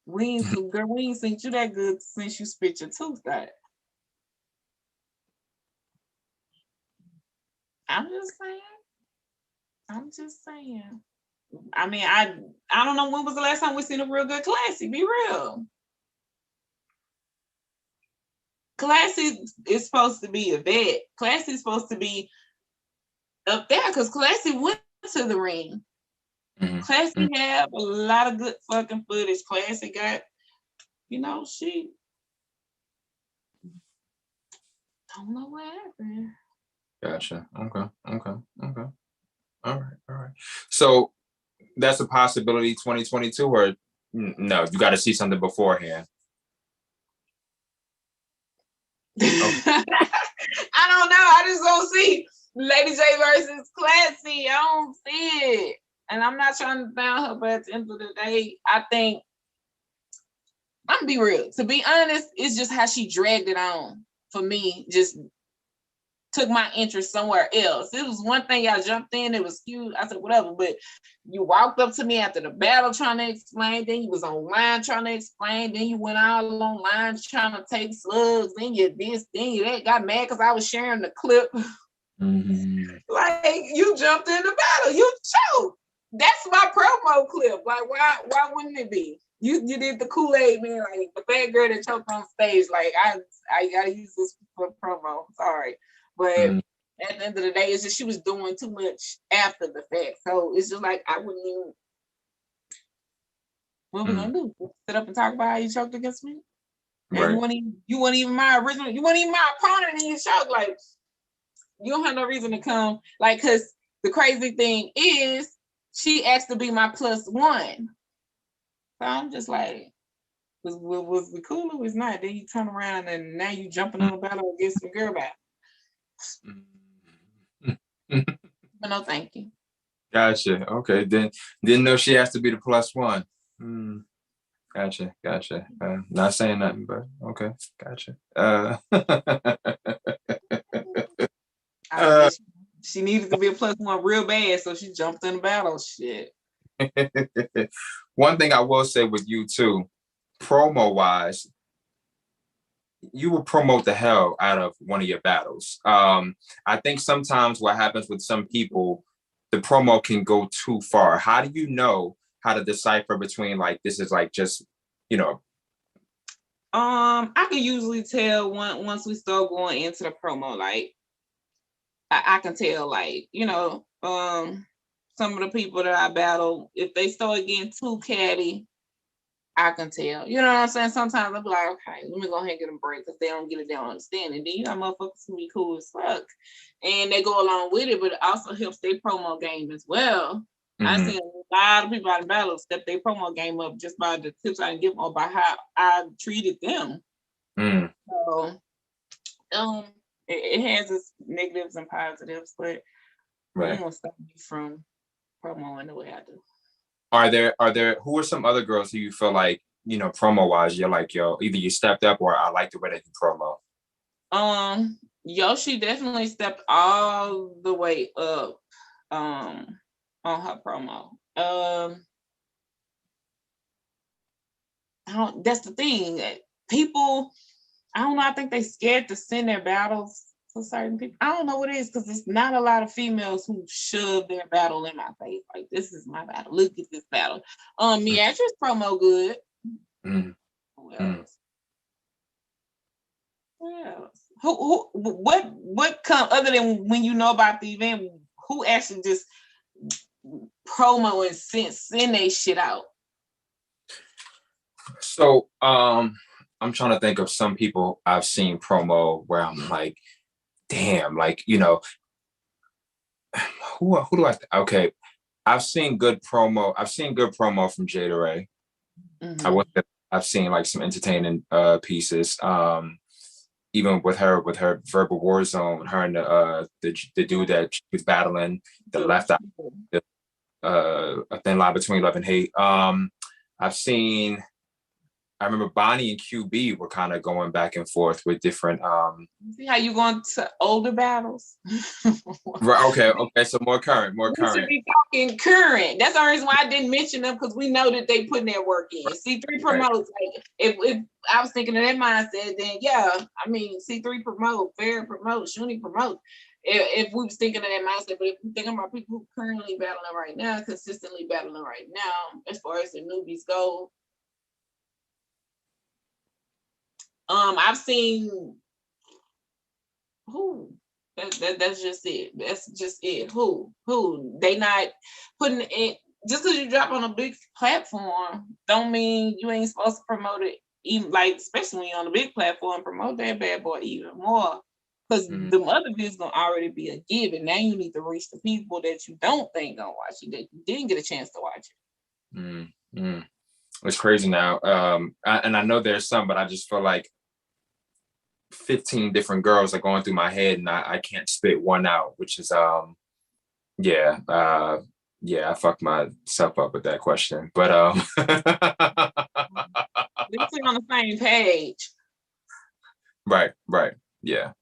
we ain't seen you that good since you spit your tooth out. I'm just saying. I mean, I don't know when was the last time we seen a real good Classy. Be real. Classy is supposed to be a vet. Classy is supposed to be up there because Classy went to the ring. Classy have a lot of good fucking footage. Classy got, she don't know what happened. Gotcha. Okay. All right. So that's a possibility 2022, or no, you got to see something beforehand. Okay. I don't know. I just don't see Lady J versus Classy. I don't see it. And I'm not trying to down her, but at the end of the day, I think, I'm gonna be real. To be honest, it's just how she dragged it on for me. Just took my interest somewhere else. It was one thing y'all jumped in, it was cute. I said, whatever, but you walked up to me after the battle trying to explain, then you was online trying to explain, then you went all online trying to take slugs, then you this, then you that, got mad because I was sharing the clip. Like, you jumped in the battle, you choked. That's my promo clip. Like, why wouldn't it be? You did the Kool-Aid man, like the bad girl that choked on stage. Like, I gotta use this for promo. Sorry. But at the end of the day, it's just she was doing too much after the fact. So it's just like, I wouldn't even. What we gonna do? Sit up and talk about how you choked against me? Right. You weren't even my original. You weren't even my opponent, and you choked. Like, you don't have no reason to come. Like, because the crazy thing is, she asked to be my +1. So I'm just like, was we cool or was not? Then you turn around and now you jumping on a battle against some girl battle. But no, thank you. Gotcha. Okay, then didn't know she has to be the +1. Gotcha. Not saying nothing, but okay, gotcha. She needed to be a +1 real bad, so she jumped in the battle. Shit. One thing I will say with you too, promo-wise, you will promote the hell out of one of your battles. I think sometimes what happens with some people, the promo can go too far. How do you know how to decipher between, like, this is like just, I can usually tell once we start going into the promo, like, I can tell, like, some of the people that I battle, if they start getting too catty, I can tell. You know what I'm saying? Sometimes I'll be like, okay, let me go ahead and get them break because they don't get it, they don't understand. And then you got motherfuckers who be cool as fuck. And they go along with it, but it also helps their promo game as well. I seen a lot of people out of battle step their promo game up just by the tips I give them or by how I treated them. So it has its negatives and positives, but it won't stop me from promoing the way I do. Are there who are some other girls who you feel like, you know, promo wise, you're like, yo, either you stepped up or I like the way that you promo? Yoshi definitely stepped all the way up on her promo. That's the thing. People, I don't know, I think they scared to send their battles to certain people. I don't know what it is, because it's not a lot of females who shove their battle in my face. Like, this is my battle. Look at this battle. Miatra's promo good. Who else? What come other than when you know about the event, who actually just promo and send they shit out? So I'm trying to think of some people I've seen promo where I'm like, damn, like, you know, who do I okay. I've seen good promo from Jada Ray. I've seen like some entertaining pieces. Even with her verbal war zone, her and the dude that she was battling, the left eye, a thin line between love and hate. I remember Bonnie and QB were kind of going back and forth with different. See how you going to older battles? Right. Okay. So more current. We should be talking current. That's the reason why I didn't mention them, because we know that they putting their work in. C3 promotes. Like, if I was thinking of that mindset, then yeah, I mean, C3 promote, Fair promote, Shuni promote. If we was thinking of that mindset, but if we thinking about people who currently battling right now, consistently battling right now, as far as the newbies go, I've seen who. That's just it. That's just it. Who they not putting it, just because you drop on a big platform don't mean you ain't supposed to promote it, even like, especially when you're on a big platform, promote that bad boy even more, because the other videos gonna already be a given. Now you need to reach the people that you don't think gonna watch it, that you didn't get a chance to watch it. It's crazy now. And I know there's some, but I just feel like 15 different girls are going through my head and I can't spit one out, which is I fucked myself up with that question, but we're on the same page. Right, yeah.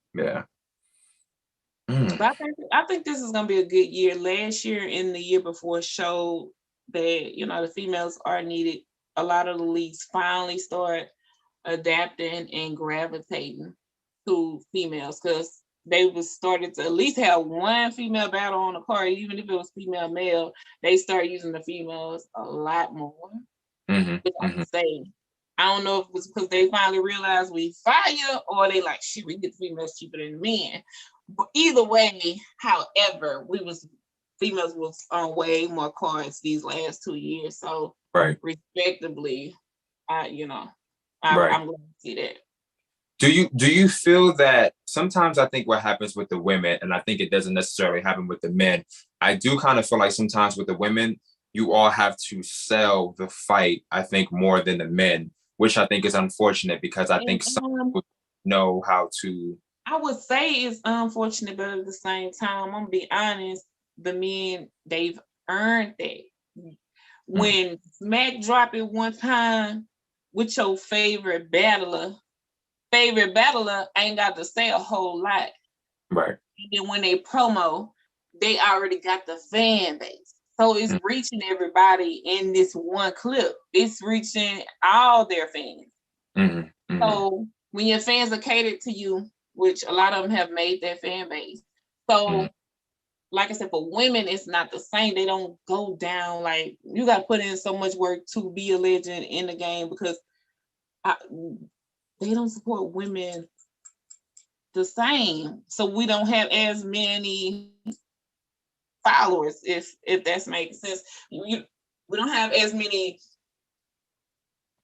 But I think this is gonna be a good year. Last year and the year before showed that, you know, the females are needed. A lot of the leagues finally start adapting and gravitating to females, because they was started to at least have one female battle on the card, even if it was female male. They start using the females a lot more. Say, I don't know if it was because they finally realized we fire, or they like, shit, we get females cheaper than men. But either way, however, females was on way more cards these last 2 years. So respectively, I'm glad to see that. Do you feel that sometimes, I think what happens with the women, and I think it doesn't necessarily happen with the men, I do kind of feel like sometimes with the women, you all have to sell the fight, I think, more than the men, which I think is unfortunate, because I think some people know how to. I would say it's unfortunate, but at the same time, I'm gonna be honest, the men, they've earned that. When Smack dropped it one time with your favorite battler ain't got to say a whole lot. Right. And then when they promo, they already got the fan base. So it's reaching everybody in this one clip. It's reaching all their fans. So when your fans are catered to you, which a lot of them have made their fan base. So like I said, for women, it's not the same. They don't go down. Like, you got to put in so much work to be a legend in the game, because they don't support women the same. So we don't have as many followers, if that's making sense. We don't have as many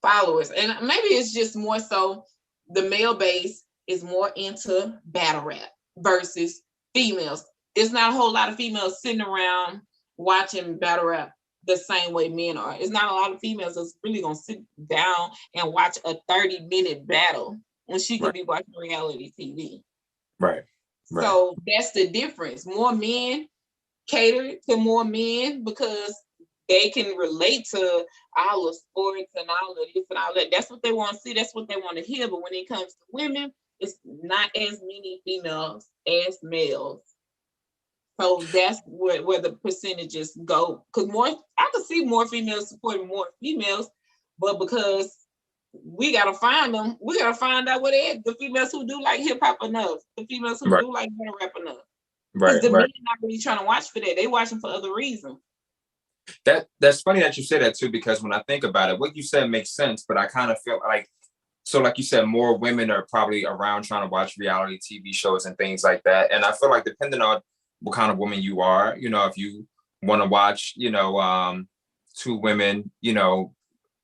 followers. And maybe it's just more so the male base is more into battle rap versus females. There's not a whole lot of females sitting around watching battle rap the same way men are. It's not a lot of females that's really gonna sit down and watch a 30-minute battle when she could be watching reality TV. Right. So that's the difference. More men cater to more men because they can relate to all the sports and all of this and all that. That's what they want to see. That's what they want to hear. But when it comes to women, it's not as many females as males. So that's where the percentages go. Because I could see more females supporting more females, but because we gotta find them, we gotta find out what they are. The females who do like hip hop enough, the females who do like battle rap enough. Because the men not really trying to watch for that. They watching for other reasons. That's funny that you say that too, because when I think about it, what you said makes sense, but I kind of feel like, so like you said, more women are probably around trying to watch reality TV shows and things like that. And I feel like depending on what kind of woman you are, you know, if you want to watch, you know, two women, you know,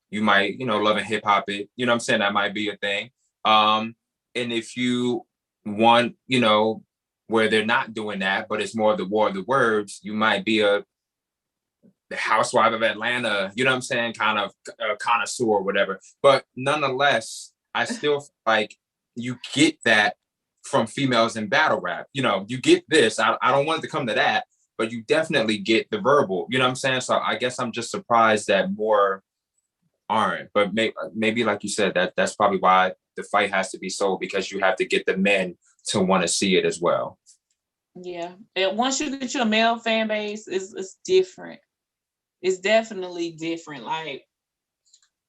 you might, you know, love and hip hop it, you know what I'm saying? That might be a thing. And if you want, you know, where they're not doing that, but it's more of the war of the words, you might be the housewife of Atlanta, you know what I'm saying? Kind of connoisseur or whatever. But nonetheless, I still feel like you get that from females in battle rap. You know, you get this. I don't want it to come to that, but you definitely get the verbal, you know what I'm saying? So I guess I'm just surprised that more aren't. But maybe like you said, that's probably why the fight has to be sold, because you have to get the men to want to see it as well. Yeah. And once you get your male fan base, it's different. It's definitely different. Like,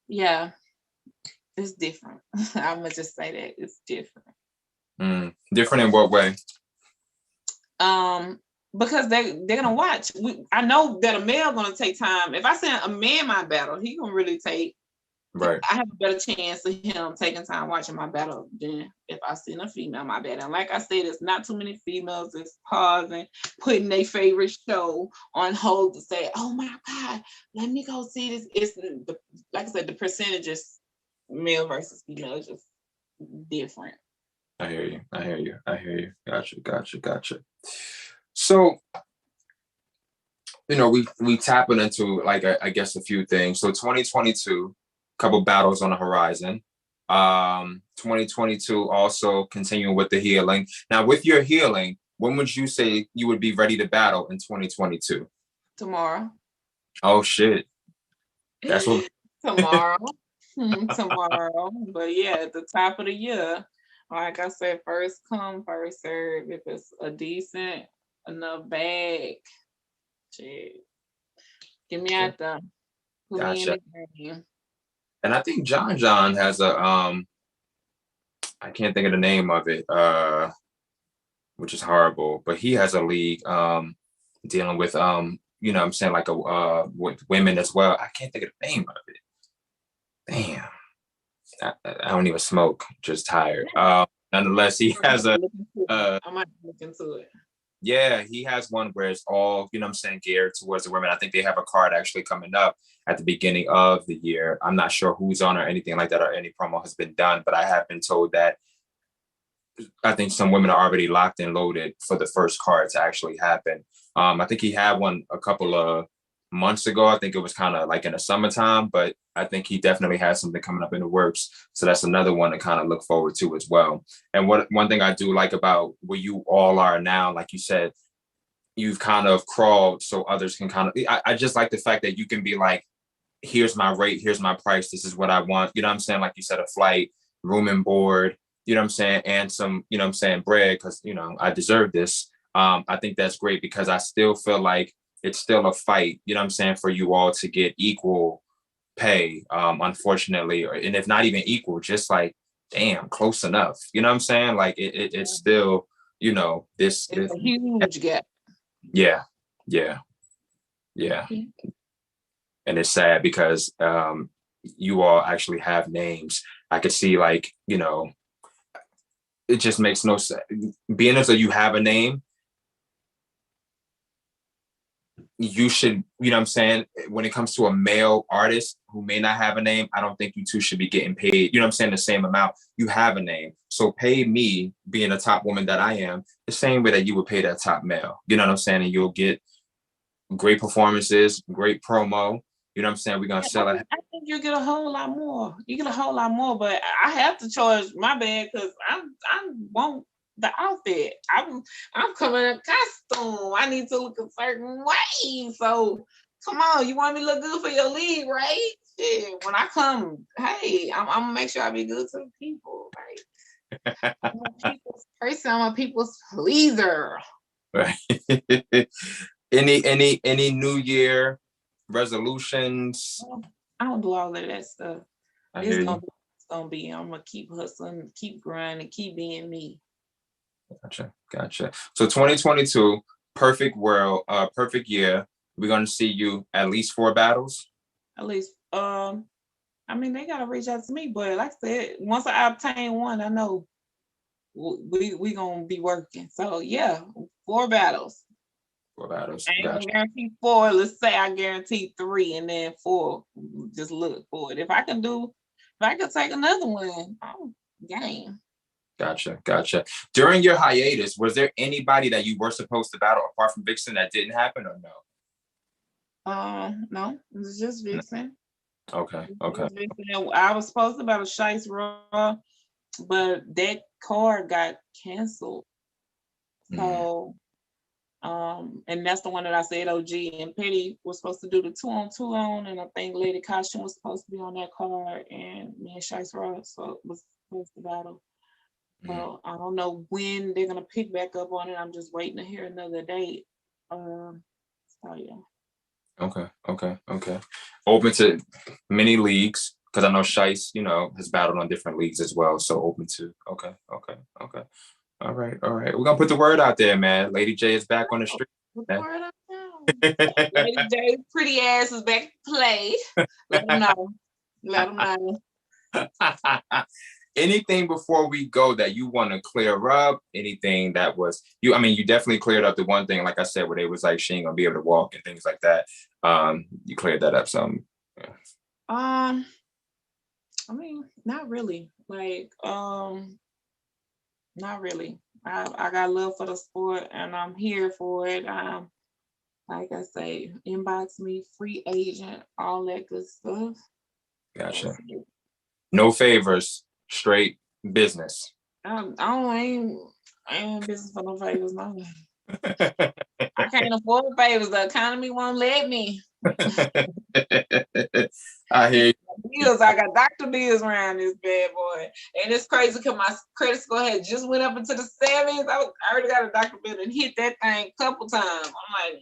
yeah, it's different. I'm gonna just say that it's different. Different in what way? Because they're gonna watch. I know that a male gonna take time. If I send a man my battle, he gonna really take. Right. I have a better chance of him taking time watching my battle than if I send a female my battle. And like I said, it's not too many females that's pausing, putting their favorite show on hold to say, "Oh my God, let me go see this." It's like I said, the percentages, male versus female, is just different. I hear you. Gotcha. So, you know, we tapping into like I guess a few things. So 2022, couple battles on the horizon. 2022 also continuing with the healing. Now, with your healing, when would you say you would be ready to battle in 2022? Tomorrow. Oh shit. That's what tomorrow. Tomorrow. But yeah, at the top of the year, like I said, first come, first serve. If it's a decent enough bag, shit, get me out there. Put me in the game. And I think John has a I can't think of the name of it, which is horrible, but he has a league dealing with you know what I'm saying, like with women as well. I can't think of the name of it. Damn. I don't even smoke, just tired. Nonetheless, he has I might look into it. Yeah, he has one where it's all, you know what I'm saying, geared towards the women. I think they have a card actually coming up at the beginning of the year. I'm not sure who's on or anything like that, or any promo has been done, but I have been told that I think some women are already locked and loaded for the first card to actually happen. I think he had one a couple of months ago. I think it was kind of like in the summertime, but I think he definitely has something coming up in the works. So that's another one to kind of look forward to as well. And one thing I do like about where you all are now, like you said, you've kind of crawled so others can kind of, I just like the fact that you can be like, here's my rate, here's my price, this is what I want. You know what I'm saying? Like you said, a flight, room and board, you know what I'm saying? And some, you know what I'm saying, bread, because, you know, I deserve this. I think that's great, because I still feel like it's still a fight, you know what I'm saying, for you all to get equal pay, unfortunately, and if not even equal, just like, damn, close enough. You know what I'm saying? Like it's still, you know, it's a huge gap. Yeah. And it's sad because you all actually have names. I could see, like, you know, it just makes no sense. Being as though you have a name, you should, you know what I'm saying, when it comes to a male artist who may not have a name, I don't think you two should be getting paid, you know what I'm saying, the same amount. You have a name. So pay me, being a top woman that I am, the same way that you would pay that top male. You know what I'm saying? And you'll get great performances, great promo. You know what I'm saying? We're gonna sell it. I think you get a whole lot more. You get a whole lot more, but I have to charge my bad because I want the outfit. I'm coming in costume. I need to look a certain way. So come on, you want me to look good for your league, right? Yeah. When I come, hey, I'm gonna make sure I be good to the people, right? I'm a people's person. I'm a people's pleaser. Right. Any New Year resolutions? I don't do all of that stuff. I hear you. It's gonna be. I'm gonna keep hustling, keep grinding, keep being me. Gotcha. So 2022, perfect world, perfect year. We're gonna see you at least 4 battles. At least, I mean, they gotta reach out to me, but like I said, once I obtain one, I know we gonna be working. So yeah, 4 battles. 4 battles. I ain't Gotcha. gonna guarantee 4. Let's say I guarantee 3, and then 4. Just look for it. If I can take another one, I'm game. Gotcha. During your hiatus, was there anybody that you were supposed to battle apart from Vixen that didn't happen, or no? No, it was just Vixen. Okay. I was supposed to battle Shice Raw, but that card got canceled. So, and that's the one that I said OG and Petty was supposed to do the 2-on-2 on, and I think Lady Costume was supposed to be on that card, and me and Shice Raw was supposed to battle. So I don't know when they're gonna pick back up on it. I'm just waiting to hear another date. So yeah. Okay. Open to many leagues because I know Shice, has battled on different leagues as well. So open to. Okay. All right. We're gonna put the word out there, man. Lady J is back on the street. Put the word out there. Lady J's pretty ass is back to play. Let them know. Anything before we go that you want to clear up? Anything that was you? I mean, you definitely cleared up the one thing, like I said, where they was like she ain't gonna be able to walk and things like that. You cleared that up some. Yeah. I mean, not really. Like, not really. I got love for the sport, and I'm here for it. Like I say, inbox me, free agent, all that good stuff. Gotcha. No favors, straight business. I ain't in business for no favors, no. I can't afford favors. The economy won't let me. I hear bills. I got doctor bills around this bad boy, and it's crazy because my credit score had just went up into the 70s. I already got a doctor bill and hit that thing a couple times. I'm like,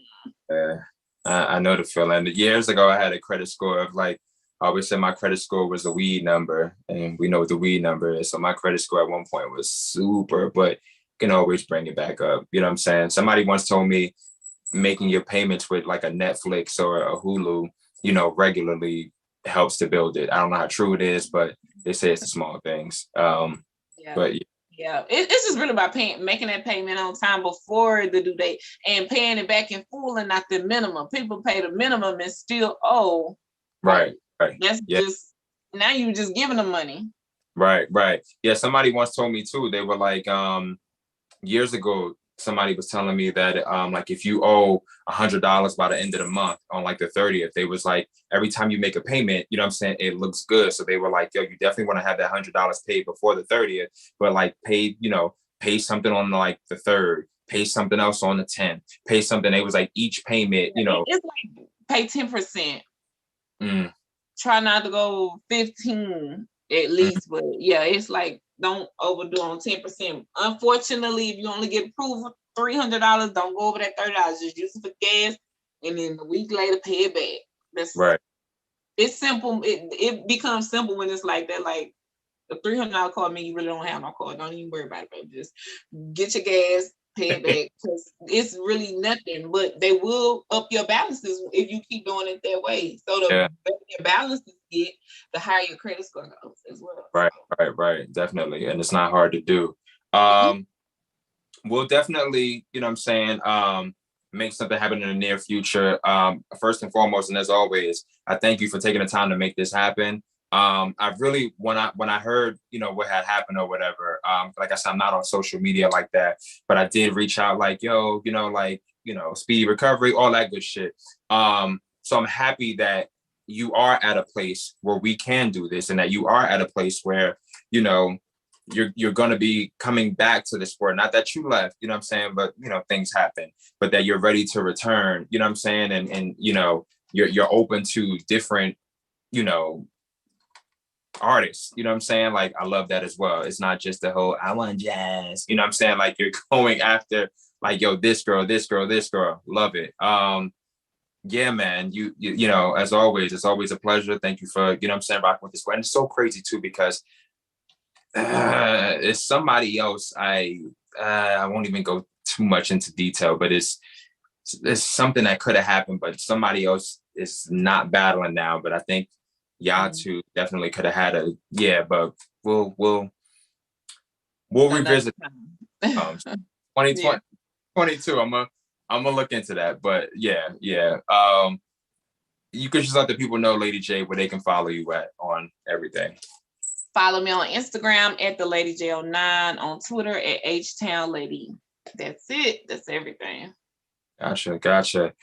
yeah, I know the feeling. Years ago, I had a credit score of like. I always said my credit score was the weed number, and we know what the weed number is. So my credit score at one point was super, but you can always bring it back up. You know what I'm saying? Somebody once told me making your payments with like a Netflix or a Hulu, regularly helps to build it. I don't know how true it is, but they say it's the small things. But yeah, it's just really about making that payment on time before the due date and paying it back in full and not the minimum. People pay the minimum and still owe. Right. That's just now you just giving them money. Right. Yeah, somebody once told me too. They were like, years ago, somebody was telling me that like if you owe $100 by the end of the month on like the 30th, they was like every time you make a payment, you know what I'm saying, it looks good. So they were like, yo, you definitely want to have that $100 paid before the 30th, but like pay something on like the 3rd, pay something else on the 10th, pay something. It was like each payment, it's like pay 10%. Try not to go 15 at least, but yeah, it's like don't overdo on 10%. Unfortunately, if you only get approved for $300, don't go over that $30. Just use it for gas, and then a week later pay it back. That's right. It's simple. It becomes simple when it's like that. Like the $300 card mean you really don't have no card. Don't even worry about it, baby. Just get your gas, pay it back, because it's really nothing. But they will up your balances if you keep doing it that way. So the better your balances get, the higher your credit score goes as well. Right. Definitely. And it's not hard to do. We'll definitely, make something happen in the near future. First and foremost, and as always, I thank you for taking the time to make this happen. I really, when I heard, what had happened or whatever, like I said, I'm not on social media like that, but I did reach out like, yo, like speedy recovery, all that good shit. So I'm happy that you are at a place where we can do this, and that you are at a place where, you're going to be coming back to the sport. Not that you left, you know what I'm saying, but things happen, but that you're ready to return, you know what I'm saying, and you're open to different, artists, you know what I'm saying? Like, I love that as well. It's not just the whole I want jazz, you know what I'm saying? Like, you're going after like, yo, this girl, love it. Yeah, man, as always, it's always a pleasure. Thank you for, you know what I'm saying, rocking with this. And it's so crazy too, because it's somebody else. I won't even go too much into detail, but it's something that could have happened, but somebody else is not battling now. But I think y'all two definitely could have had but we'll revisit 2020 22. I'm gonna look into that, but yeah. You could just let the people know, Lady J, where they can follow you at on everything. Follow me on Instagram at the Lady J09, on Twitter at H-Town Lady. That's it. That's everything. Gotcha.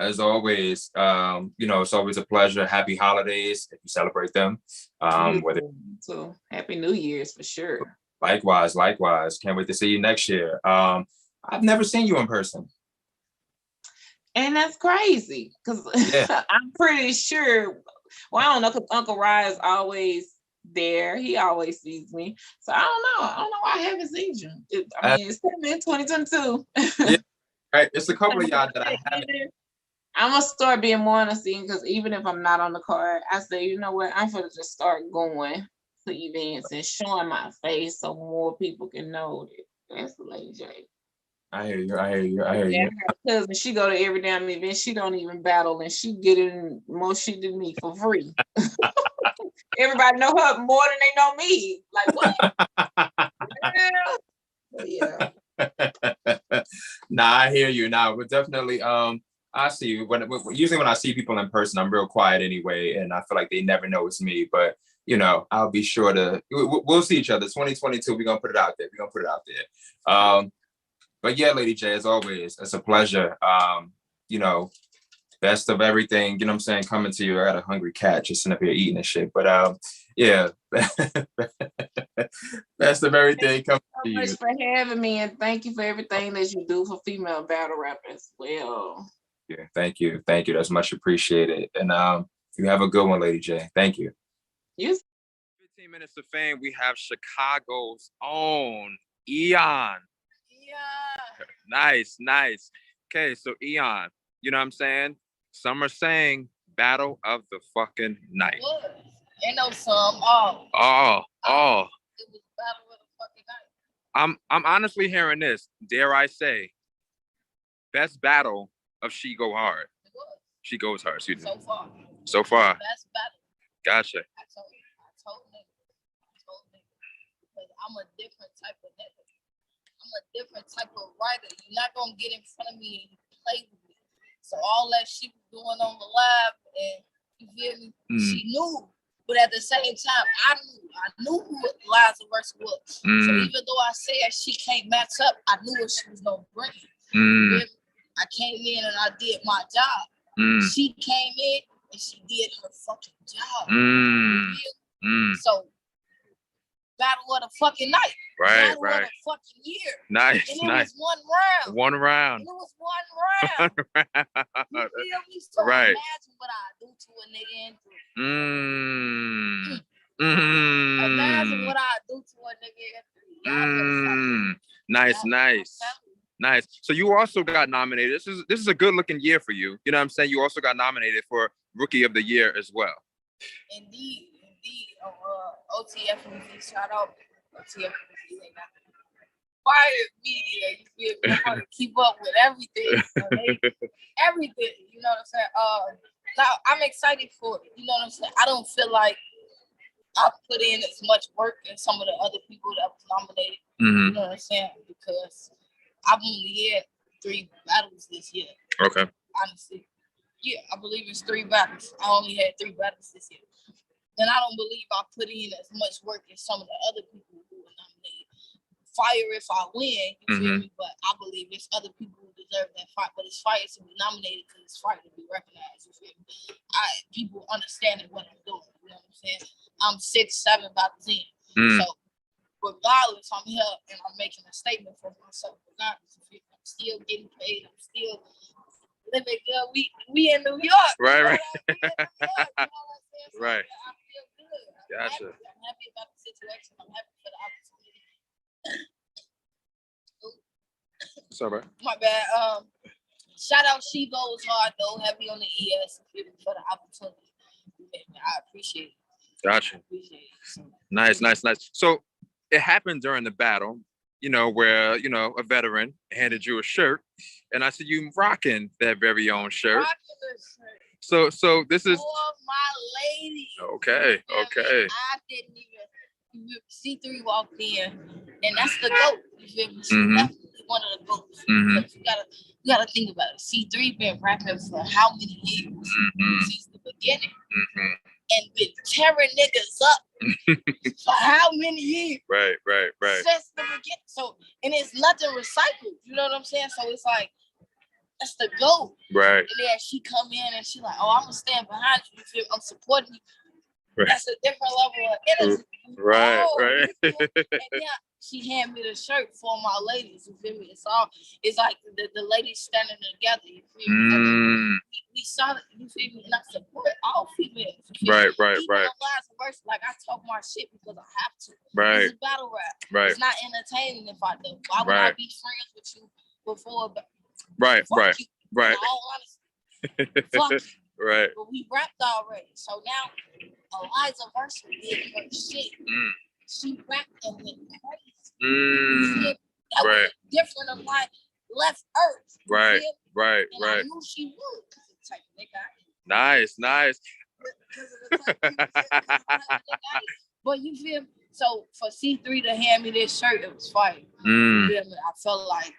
As always, it's always a pleasure. Happy holidays if you celebrate them. So Happy New Year's for sure. Likewise. Can't wait to see you next year. I've never seen you in person. And that's crazy, because I'm pretty sure, I don't know, because Uncle Rye is always there. He always sees me. So I don't know why I haven't seen you. It's in 2022. Yeah, right. It's a couple of y'all that I haven't. I'm gonna start being more on the scene, because even if I'm not on the card, I say, you know what, I'm gonna just start going to events and showing my face so more people can know that that's the Lady J. I hear you. Her cousin, she go to every damn event. She don't even battle, and she get in more shit than me for free. Everybody know her more than they know me. Like, what? Yeah. Nah, I hear you. Nah, but definitely, I see you. Usually when I see people in person, I'm real quiet anyway, and I feel like they never know it's me. But I'll be sure to. We'll see each other. 2022. We're gonna put it out there. But yeah, Lady J, as always, it's a pleasure. Best of everything, you know what I'm saying, coming to you. I got a hungry cat just sitting up here eating and shit. But yeah. Best of everything coming to you. Thank you so much for having me, and thank you for everything that you do for female battle rap as well. Yeah, thank you. That's much appreciated. And you have a good one, Lady J. Thank you. Yes. 15 minutes of fame, we have Chicago's own Eon. Nice. Okay, so Eon, you know what I'm saying? Some are saying battle of the fucking night. Ain't no some. Oh. It was battle of the fucking night. I'm honestly hearing this. Dare I say, best battle of She Go Hard. It was. She Goes Hard. Excuse me. So far. Best battle. Gotcha. I told nigga. Because I'm a different type of nigga. I'm a different type of writer. You're not gonna get in front of me and play with me. So all that she was doing on the live, and you feel me? She knew, but at the same time, I knew who Eliza Versa was. So even though I said she can't match up, I knew what she was gonna bring. I came in and I did my job. She came in and she did her fucking job. So battle of the fucking night. Right. Battle of the fucking year. Nice. And it was one round. And it was one round. You feel me? So right. Imagine what I do to a nigga in 3. Imagine what I do to a nigga in 3. Nice. So you also got nominated. This is a good looking year for you. You know what I'm saying? You also got nominated for Rookie of the Year as well. Indeed. OTF, shout out OTF. They got quiet media. You feel me? I want to keep up with everything. Everything. You know what I'm saying? Now I'm excited for it. You know what I'm saying? I don't feel like I put in as much work as some of the other people that was nominated. You know what I'm saying? Because I've only had 3 battles this year. Okay. Honestly. Yeah, I believe it's 3 battles. I only had 3 battles this year. And I don't believe I put in as much work as some of the other people who were nominated. Fire if I win, you feel me? But I believe it's other people that deserve that fight, but it's fire to be nominated because it's fire to be recognized. You feel me? People understanding what I'm doing. You know what I'm saying? I'm 6, 7, about 10. So regardless, I'm here and I'm making a statement for myself. Regardless, I'm still getting paid. I'm still living good. We in New York. Right. We in New York, you know what I'm saying? So, Right. I feel good. Gotcha. I'm happy about the situation. I'm happy for the opportunity. What's up, bro? My bad. Shout out She Goes Hard though, heavy on the ES for the opportunity. I appreciate it. Gotcha. I appreciate it. Nice. So it happened during the battle, where, a veteran handed you a shirt and I see you rocking that very own shirt. So this is for my lady. okay. I didn't even C3 walked in and that's the GOAT. You feel me? She's definitely one of the GOATs. You gotta think about it. C3 been rapping for how many years? Since the beginning. And been tearing niggas up for how many years? Right. Since the beginning. So, and it's nothing recycled. You know what I'm saying? So it's like, that's the GOAT. Right. And then she come in and she like, oh, I'm gonna stand behind you. You feel me? I'm supporting you. Right. That's a different level of energy. Right. And yeah, she handed me the shirt for my ladies. You feel me? It's like the ladies standing together. You feel me? We saw it. You feel me? And I support all females. Right. Even Eliza Versa, like I talk my shit because I have to. Right. It's a battle rap. Right. It's not entertaining if I do. Why would I be friends with you before? Right. You, in all honesty. Fuck you. Right. But we rapped already. So now Eliza Versa did her shit. She rapped and went crazy. That was different. I'm like, left Earth. Right. And I knew she would because of the type of nigga I am. Nice. Because of the type of nigga I am. But you feel me? So for C3 to hand me this shirt, it was fire. You feel me? I felt like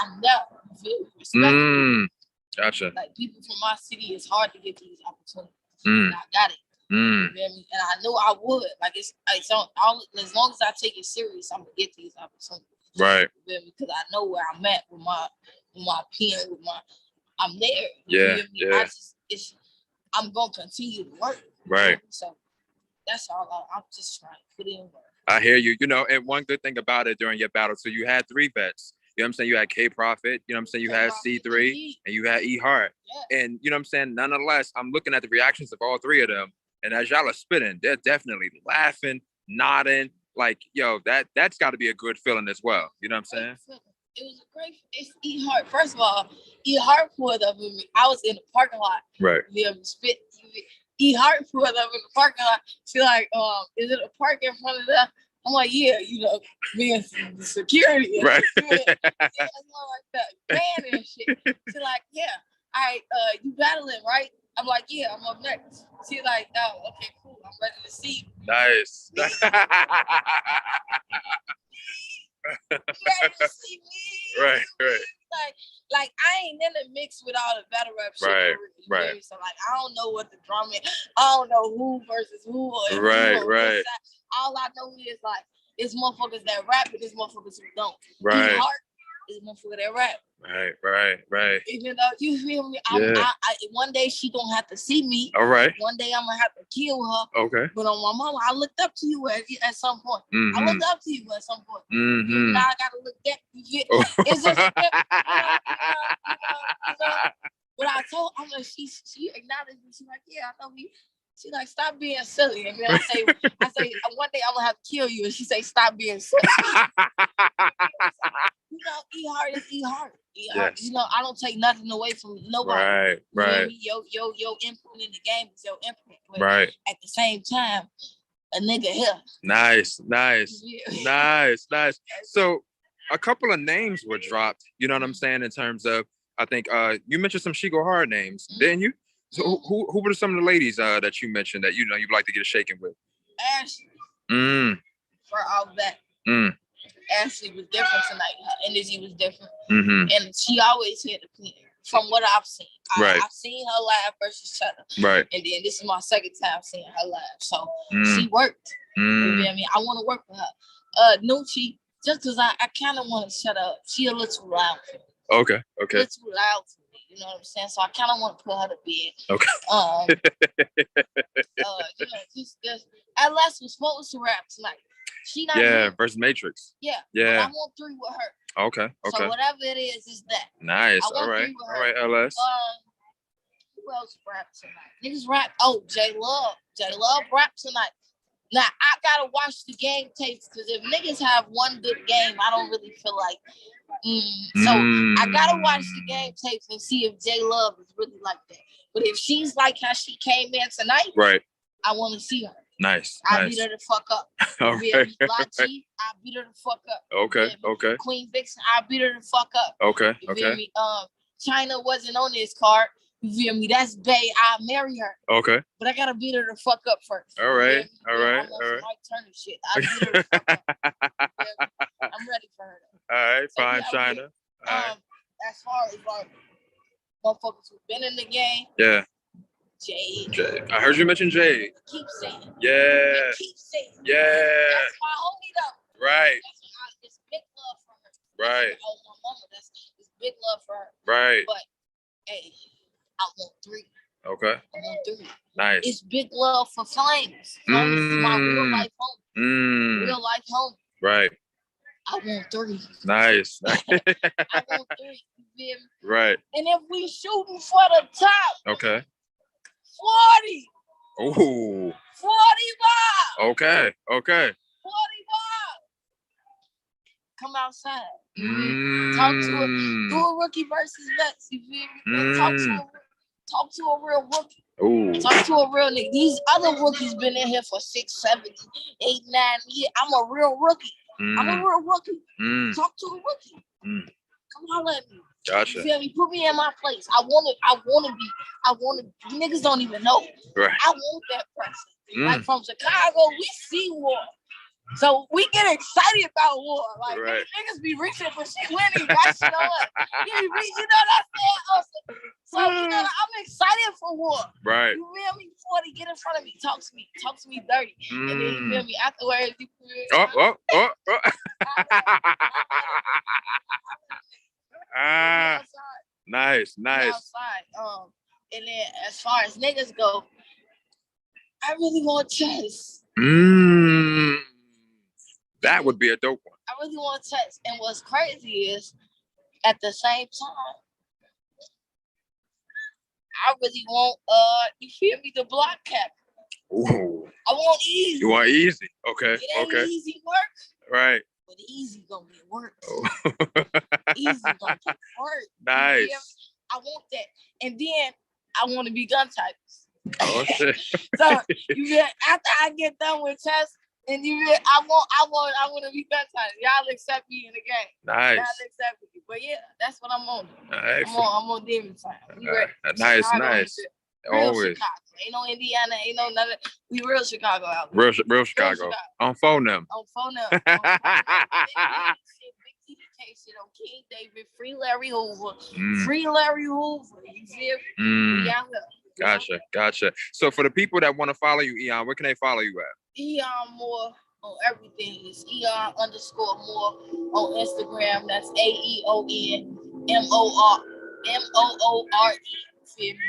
I'm there. You feel me? Respect. Gotcha. Like people from my city, it's hard to get these opportunities. And I got it. You feel me? And I knew I would. Like it's as long as I take it serious, I'm gonna get these opportunities. Right. You feel me? Because I know where I'm at with my pen, I'm there. Yeah. I'm gonna continue to work. Right. So that's all. I'm just trying to put in work. I hear you. And one good thing about it during your battle, so you had 3 vets. You know what I'm saying? You had K Profit, you know what I'm saying? You had C3 and you had E Hart. Yeah. And you know what I'm saying? Nonetheless, I'm looking at the reactions of all 3 of them. And as y'all are spitting, they're definitely laughing, nodding. Like, yo, that's got to be a good feeling as well. You know what I'm saying? It was a great. It's E Hart. First of all, E Hart pulled up with me. I was in the parking lot. Right. Spit. E Hart pulled up in the parking lot. She like, is it a park in front of that? I'm like, yeah, being security. Right. Yeah, like that. Van and shit. She like, yeah. All right, you battling, right? I'm like, yeah, I'm up next. She like, oh, okay, cool. I'm ready to see you. Nice. You ready to see me? Right. Like I ain't in the mix with all the battle rap shit. Right. So like I don't know what the drama is. I don't know who versus who. Right. All I know is like it's motherfuckers that rap and it's motherfuckers who don't. Right. E Hart is motherfucker that rap. Right. Even though you feel me, one day she gonna have to see me. All right. One day I'm gonna have to kill her. Okay. But on my mama, I looked up to you at some point. I looked up to you at some point. Mm-hmm. Now I gotta look back. It's just but I told she acknowledged me. She's like, yeah, I know you. She like, stop being silly. And then I say, one day I'm gonna have to kill you. And she say, stop being silly. E Hart is E Hart. Yes. I don't take nothing away from nobody. Right. Your input in the game is your input. But right. At the same time, a nigga here. Nice. Nice. So a couple of names were dropped, you know what I'm saying, in terms of, I think you mentioned some She Go Hard names, didn't you? So who were some of the ladies that you mentioned that you'd like to get a shaking with? Ashley. For all that. Ashley was different tonight. Her energy was different. And she always had a plan, from what I've seen. I've seen her live versus Cheddar. Right. And then this is my second time seeing her live. So she worked. You feel me? I want to work with her. Nucci, just because I kind of want to shut up. She a little too loud. Okay. Okay. It's too loud for me. You know what I'm saying? So I kind of want to put her to bed. Okay. Just LS was supposed to rap tonight. She not here. Versus Matrix. Yeah. Yeah. But I want 3 with her. Okay. Okay. So whatever it is that. Nice. I want All right. 3 with All her. right, LS. Who else rap tonight? Niggas rap. Oh, J Love. J Love rap tonight. Now I gotta watch the game tapes because if niggas have one good game, I don't really feel like. So I gotta watch the game tapes and see if J Love is really like that. But if she's like how she came in tonight, right, I want to see her. Nice. I beat her the fuck up. All right. Lachi, I beat her the fuck up. Okay. Okay. Queen Vixen, I beat her the fuck up. Okay. You feel me? China wasn't on this card. You feel me? That's Bay. I'll marry her. Okay. But I gotta beat her the fuck up first. All right. All right. I'm on some Mike Turner shit. I beat her the fuck up. I'm ready for her. All right. So, Fine, yeah, China. All right. As far as like motherfuckers who've been in the game, Yeah. Jade. I heard you mention Jade. Keep saying. Yeah. Keep saying. Yeah. That's my homie though. Right. It's big love for her. Right. Oh, my mama. It's big love for her. Right. But hey, I want 3. Okay. I want 3. Nice. It's big love for Flames. Flames is my real life homie. Real life homie. Right. I want 3. Nice. I want 3. You feel me? Right. And if we shooting for the top, Okay. 40. Ooh. 45. Okay. Okay. 45. Come outside. Talk to a do a rookie versus vets. You feel me? Talk to a real rookie. Ooh. Talk to a real nigga. These other rookies been in here for 6, 7, 8, 9 years. I'm a real rookie. I'm a real rookie. Talk to a rookie. Come holler at me. Gotcha. You feel me? Put me in my place. I want to niggas don't even know. Right. I want that person. Like from Chicago, we see war. So we get excited about war. Like niggas be reaching for shit. We ain't got shit on us. You know what I'm saying? So I'm excited for war. Right. You feel me? 40, get in front of me. Talk to me. Talk to me dirty. And then you feel me? Afterwards, you feel me? Nice. Outside. And then as far as niggas go, I really want chess. That would be a dope one. I really want chess. And what's crazy is, at the same time, I really want you feel me, the block cap. Ooh. I want easy. You want easy? Okay. It ain't easy work. Right. But easy gonna get work. Oh. Easy gonna get work. Nice. I want that. And then I want to be gun types. Oh shit. So after I get done with chess, and I want to be gun types. Y'all accept me in the game. Nice. Y'all accept me. But yeah, that's what I'm on. Nice. I'm on demon time. Nice. Real Always. Chicago. Ain't no Indiana. Ain't no nothing. We real Chicago out there. Real Chicago. On phone them. On phone them. Big TDK shit on King David. Free Larry Hoover. Free Larry Hoover. You feel? Yeah. Gotcha. So for the people that want to follow you, Eon, where can they follow you at? Eon Moore on everything. It's Eon_Moore on Instagram. That's AEON MOORE. Feel me?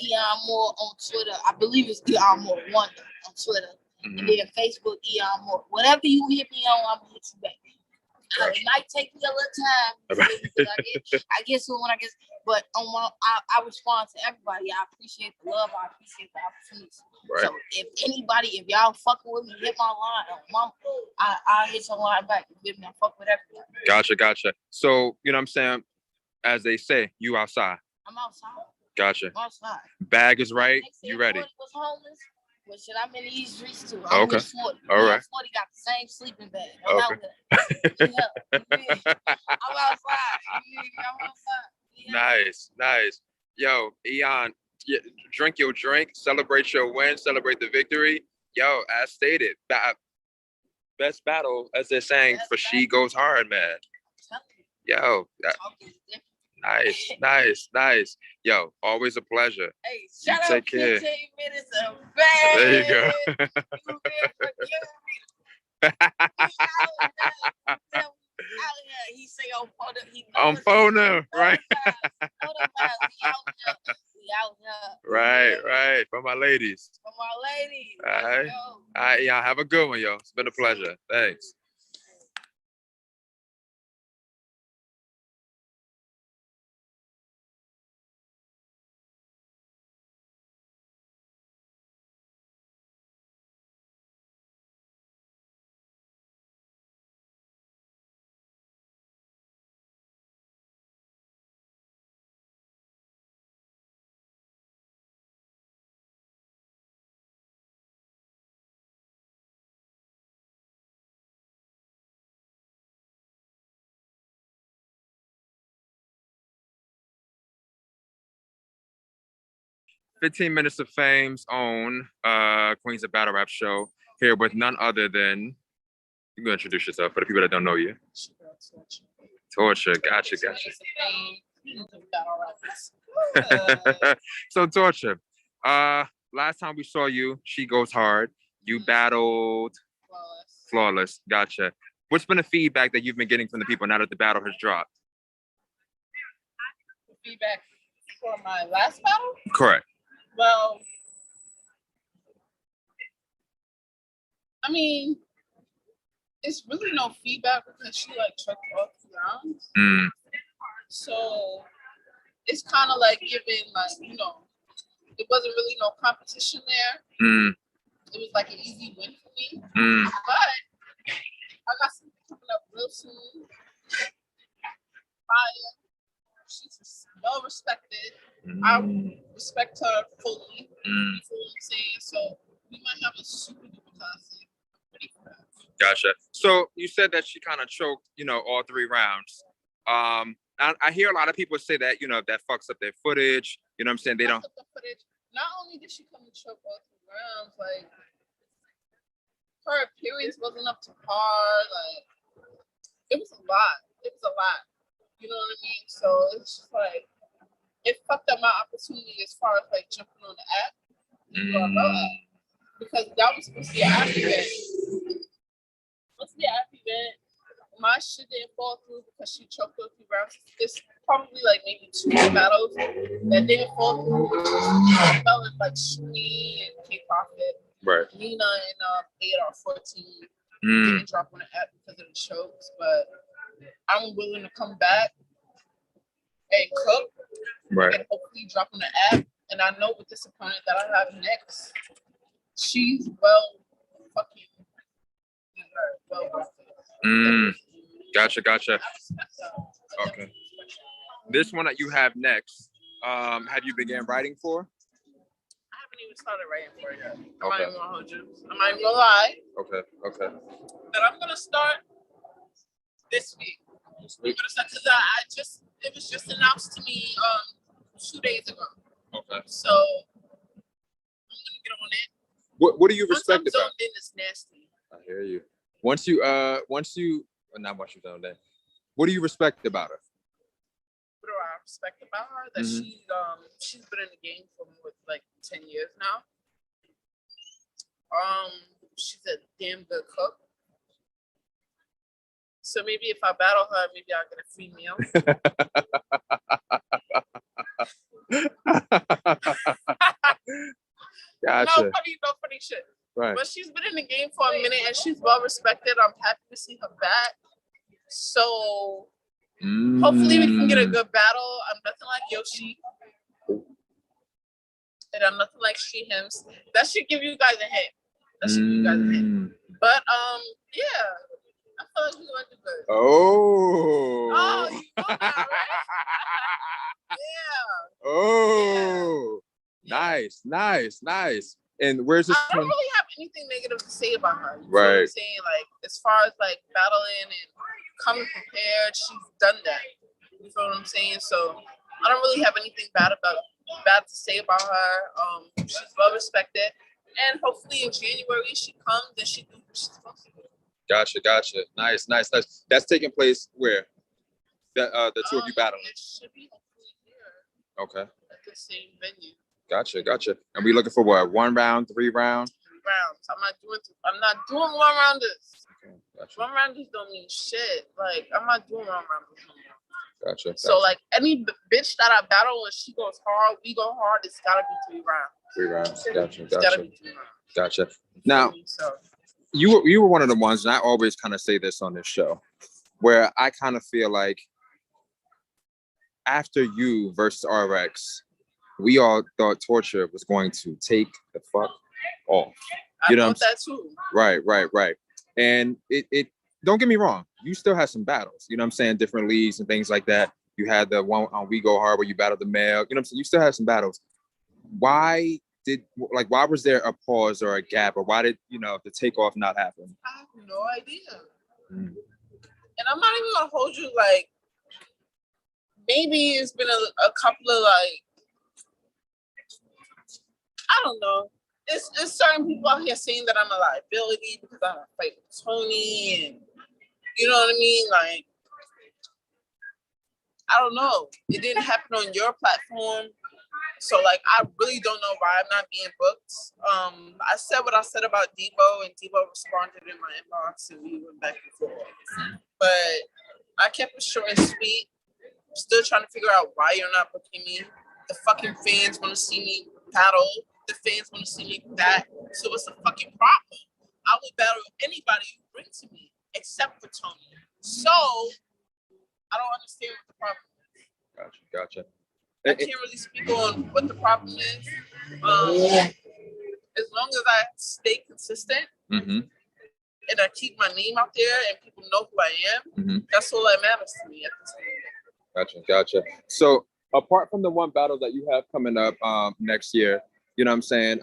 Eon Moore on Twitter. I believe it's Eon Moore 1 on Twitter. And then Facebook, Eon Moore. Whatever you hit me on, I'm gonna hit you back. It might take me a little time. I get to it when I get, but I respond to everybody. I appreciate the love. I appreciate the opportunities. Right. So if y'all fucking with me, hit my line. I'll hit your line back. You get me? I fuck with everybody. Gotcha. So you know what I'm saying? As they say, you outside. I'm outside. Gotcha. I'm outside. Bag is right. You ready? Was homeless. But shit, I'm in these streets too. I'm with 40. All right. 40 got the same sleeping bag. I'm out there. I'm outside. I'm outside. Yeah. Nice. Yo, Eon, drink your drink, celebrate your win, celebrate the victory. Yo, as stated, best battle, as they're saying, for She Goes Hard, man. Yo, nice. Yo, always a pleasure. Hey, shout out 15 care. minutes of fame. There you go. He he say on phone. On phone, right? We out here. Right. For my ladies. For my ladies. All right, y'all have a good one, yo. It's been a pleasure. Thanks. "15 Minutes of Fame's own Queens of Battle Rap show here with none other than, you can introduce yourself for the people that don't know you. Torture, gotcha. So Torture, last time we saw you, She Goes Hard, you battled Flawless, gotcha. What's been the feedback that you've been getting from the people now that the battle has dropped? Feedback for my last battle? Correct. Well, I mean, it's really no feedback because she like choked off the rounds. So it's kind of like giving like, it wasn't really no competition there. It was like an easy win for me. But I got something coming up real soon. Fire. She's well respected. I respect her fully. You know what I'm saying? So we might have a super duper classic. Gotcha. So you said that she kind of choked, all 3 rounds. I hear a lot of people say that, that fucks up their footage. You know what I'm saying? They don't. The footage. Not only did she come and choke all 3 rounds, like her appearance wasn't up to par. Like it was a lot. You know what I mean? So it's just like it fucked up my opportunity as far as like jumping on the app. Because that was supposed to be an app event. My shit didn't fall through because she choked a few rounds. It's probably like maybe 2 battles that didn't fall through. As well as like Shmi and K Profit. Right. Nina and 8 or 14 didn't drop on the app because of the chokes, but I'm willing to come back and cook. Right. And hopefully drop on the app. And I know with this opponent that I have next, she's well worth it. Gotcha. Okay. This one that you have next, have you began writing for? I haven't even started writing for it yet. I'm Okay. not even gonna hold you. I'm not even gonna lie. Okay. But I'm gonna start this week. I'm gonna start because it was just announced to me 2 days ago. Okay. So I'm gonna get on it. What do you respect Once I'm about? zoned in, it's nasty. I hear you. Once you not once you've done that. What do you respect about her? What do I respect about her? That she's been in the game for more like 10 years now. She's a damn good cook. So maybe if I battle her, maybe I'll get a free meal. Gotcha. No funny shit. Right. But she's been in the game for a minute and she's well respected. I'm happy to see her back. So hopefully we can get a good battle. I'm nothing like Yoshi. And I'm nothing like She-Hims. That should give you guys a hint. But yeah. I feel like we're gonna do good. Oh, you know that, right? Yeah. Oh, yeah. Nice. And where's this? I don't really have anything negative to say about her. You know right. what I'm saying? Like, as far as like battling and coming prepared, she's done that. You know what I'm saying? So I don't really have anything bad to say about her. She's well respected. And hopefully in January she comes and she does what she's supposed to do. Gotcha. Nice. That's taking place where? The 2 of you battling. It should be hopefully here. Okay. At the same venue. Gotcha. And we looking for what? 1 round, 3 rounds? 3 rounds. I'm not doing 1 rounders. Gotcha. Run rounds don't mean shit. Like, I'm not doing run rounds no more. Gotcha. So, like, any bitch that I battle and she goes hard, we go hard, it's gotta be 3 rounds. 3 rounds. Gotcha. It's gotta Gotcha. be 3 rounds. Gotcha. Now, So, you were one of the ones, and I always kind of say this on this show, where I kind of feel like after you versus RX, we all thought torture was going to take the fuck off. I thought that too. Right. And it don't get me wrong, you still had some battles, you know what I'm saying, different leagues and things like that. You had the one on We Go Hard where you battled the male, you know what I'm saying? You still had some battles. Why was there a pause or a gap, or why did, the takeoff not happen? I have no idea. And I'm not even gonna hold you, like, maybe it's been a couple of, like, I don't know. It's certain people out here saying that I'm a liability because I don't fight with Tony, and you know what I mean? Like, I don't know. It didn't happen on your platform. So, like, I really don't know why I'm not being booked. I said what I said about Debo, and Debo responded in my inbox, and we went back and forth. But I kept it short and sweet. I'm still trying to figure out why you're not booking me. The fucking fans want to see me battle. The fans want to see me back. So what's the fucking problem? I will battle anybody you bring to me, except for Tony. So I don't understand what the problem is. Gotcha. I can't really speak on what the problem is. As long as I stay consistent and I keep my name out there and people know who I am, that's all that matters to me at this time. Gotcha. So apart from the one battle that you have coming up next year, you know what I'm saying?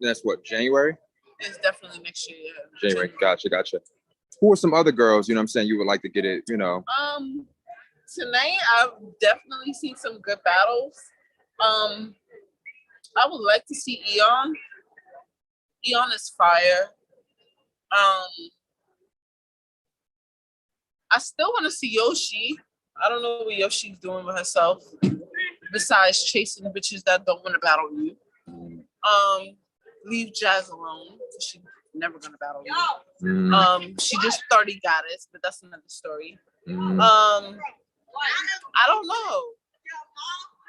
That's what, January? It's definitely next year, yeah. January. Gotcha. Who are some other girls, you know what I'm saying, you would like to get it, Tonight, I've definitely seen some good battles. I would like to see Eon. Eon is fire. I still want to see Yoshi. I don't know what Yoshi's doing with herself, besides chasing bitches that don't want to battle you. Leave Jazz alone. She's never gonna battle you. She just 30 goddess, but that's another story. I don't know.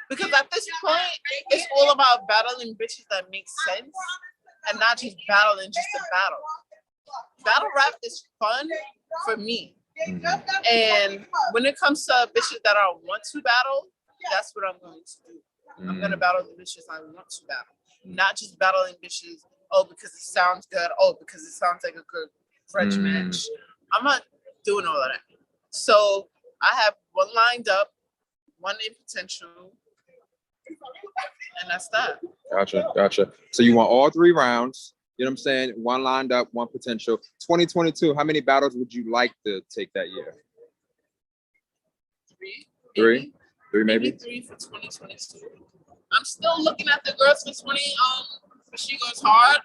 Because at this point, it's all about battling bitches that make sense and not just battling just to battle. Battle rap is fun for me. And when it comes to bitches that I want to battle, that's what I'm going to do. I'm going to battle the bitches I want to battle. Not just battling bitches, because it sounds good. Because it sounds like a good French match. I'm not doing all of that. So I have one lined up, one in potential, and that's that. Gotcha. So you want all 3 rounds, you know what I'm saying? One lined up, one potential. 2022, how many battles would you like to take that year? 3. 3 maybe? 3 for 2022. I'm still looking at the girls for 20, for She Goes Hard.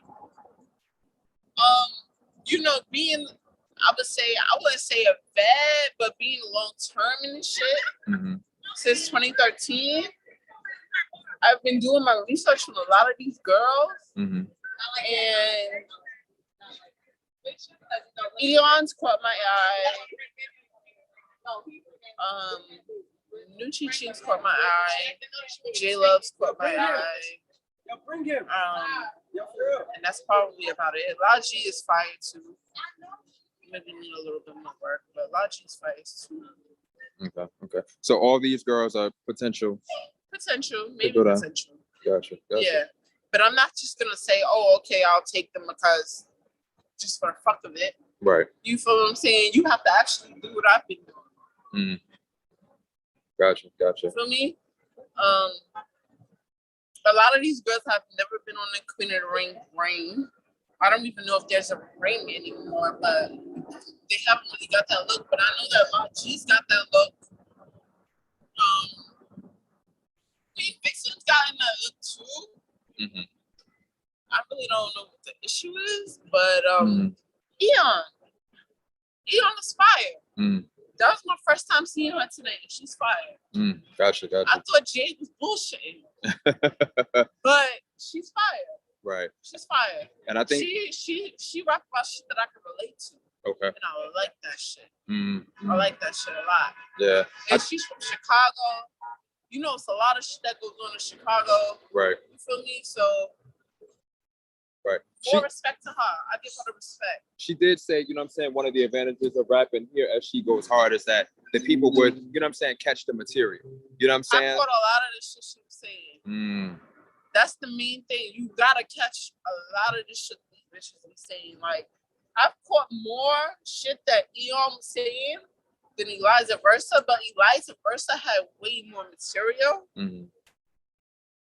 Being, I wouldn't say a vet, but being long term in this shit since 2013, I've been doing my research on a lot of these girls, and Eon's caught my eye. New Ching's caught my eye. J Love's caught my eye. And that's probably about it. Logi is fire too. Maybe need a little bit more work, but Logi is fire too. Okay. So all these girls are potential. Maybe potential. Gotcha. Yeah, but I'm not just gonna say, okay, I'll take them because just for the fuck of it. Right. You feel what I'm saying? You have to actually do what I've been doing. Gotcha. Feel me? A lot of these girls have never been on the Queen of the Ring reign. I don't even know if there's a ring anymore, but they haven't really got that look. But I know that G's got that look. Vixen's gotten that look too. I really don't know what the issue is, but Eon is fire. That was my first time seeing her today. She's fire. Gotcha. I thought Jade was bullshitting, but she's fire. Right. She's fire. And I think she rap about shit that I can relate to. Okay. And I like that shit. Mm-hmm. I like that shit a lot. Yeah. And she's from Chicago. You know, it's a lot of shit that goes on in Chicago. Right. You feel me? So, right. More respect to her. I give her the respect. She did say, you know what I'm saying, one of the advantages of rapping here as she goes hard is that the people would, you know what I'm saying, catch the material. You know what I'm saying? I caught a lot of the shit she was saying. That's the main thing. You gotta catch a lot of the shit these bitches are saying. Like, I've caught more shit that Eon was saying than Eliza Versa, but Eliza Versa had way more material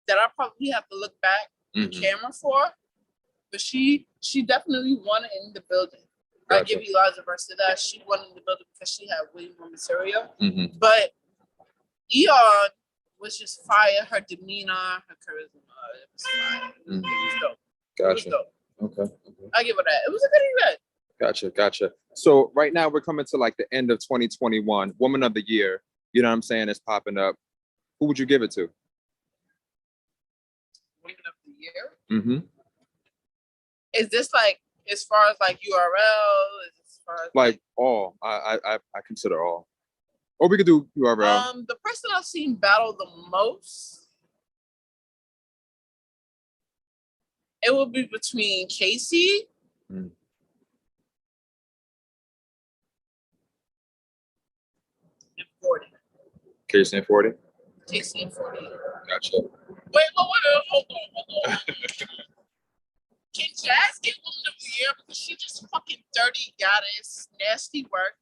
that I probably have to look back on camera for. But she definitely won it in the building. Gotcha. I give Eliza Versa that. She won in the building because she had way more material. But Eon was just fire. Her demeanor, her charisma, it was fire. It was dope. Gotcha. It was dope. Okay. I give her that. It was a good event. Gotcha. So right now we're coming to like the end of 2021. Woman of the Year, you know what I'm saying, is popping up. Who would you give it to? Woman of the Year? Mm-hmm. Is this like as far as like URL? As far as like all? I consider all. Or we could do URL. The person I've seen battle the most, it will be between Casey and 40. Casey and 40? Casey and 40. Gotcha. Wait, hold on. Can Jazz get Woman of the Year because she just fucking dirty goddess, nasty work?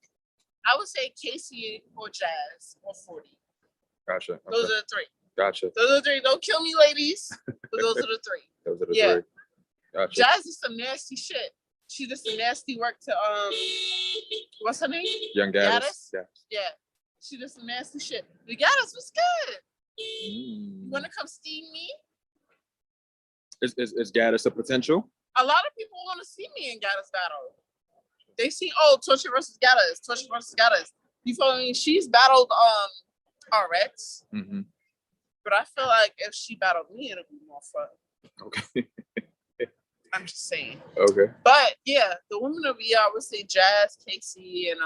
I would say Casey or Jazz or 40. Gotcha. Okay. Those are the three. Gotcha. Those are the three. Don't kill me, ladies. But those are the three. Those are the three. Gotcha. Jazz is some nasty shit. She did some nasty work to what's her name? Young Gaddis. Yeah. She did some nasty shit. The Gaddis was good. You wanna come see me? Is Gaddis a potential? A lot of people want to see me in Gaddis battle. They see, Torture versus Gaddis. You feel me? She's battled RX. But I feel like if she battled me, it'll be more fun. Okay. I'm just saying. Okay. But yeah, the Woman of the Year, I would say Jazz, Casey, and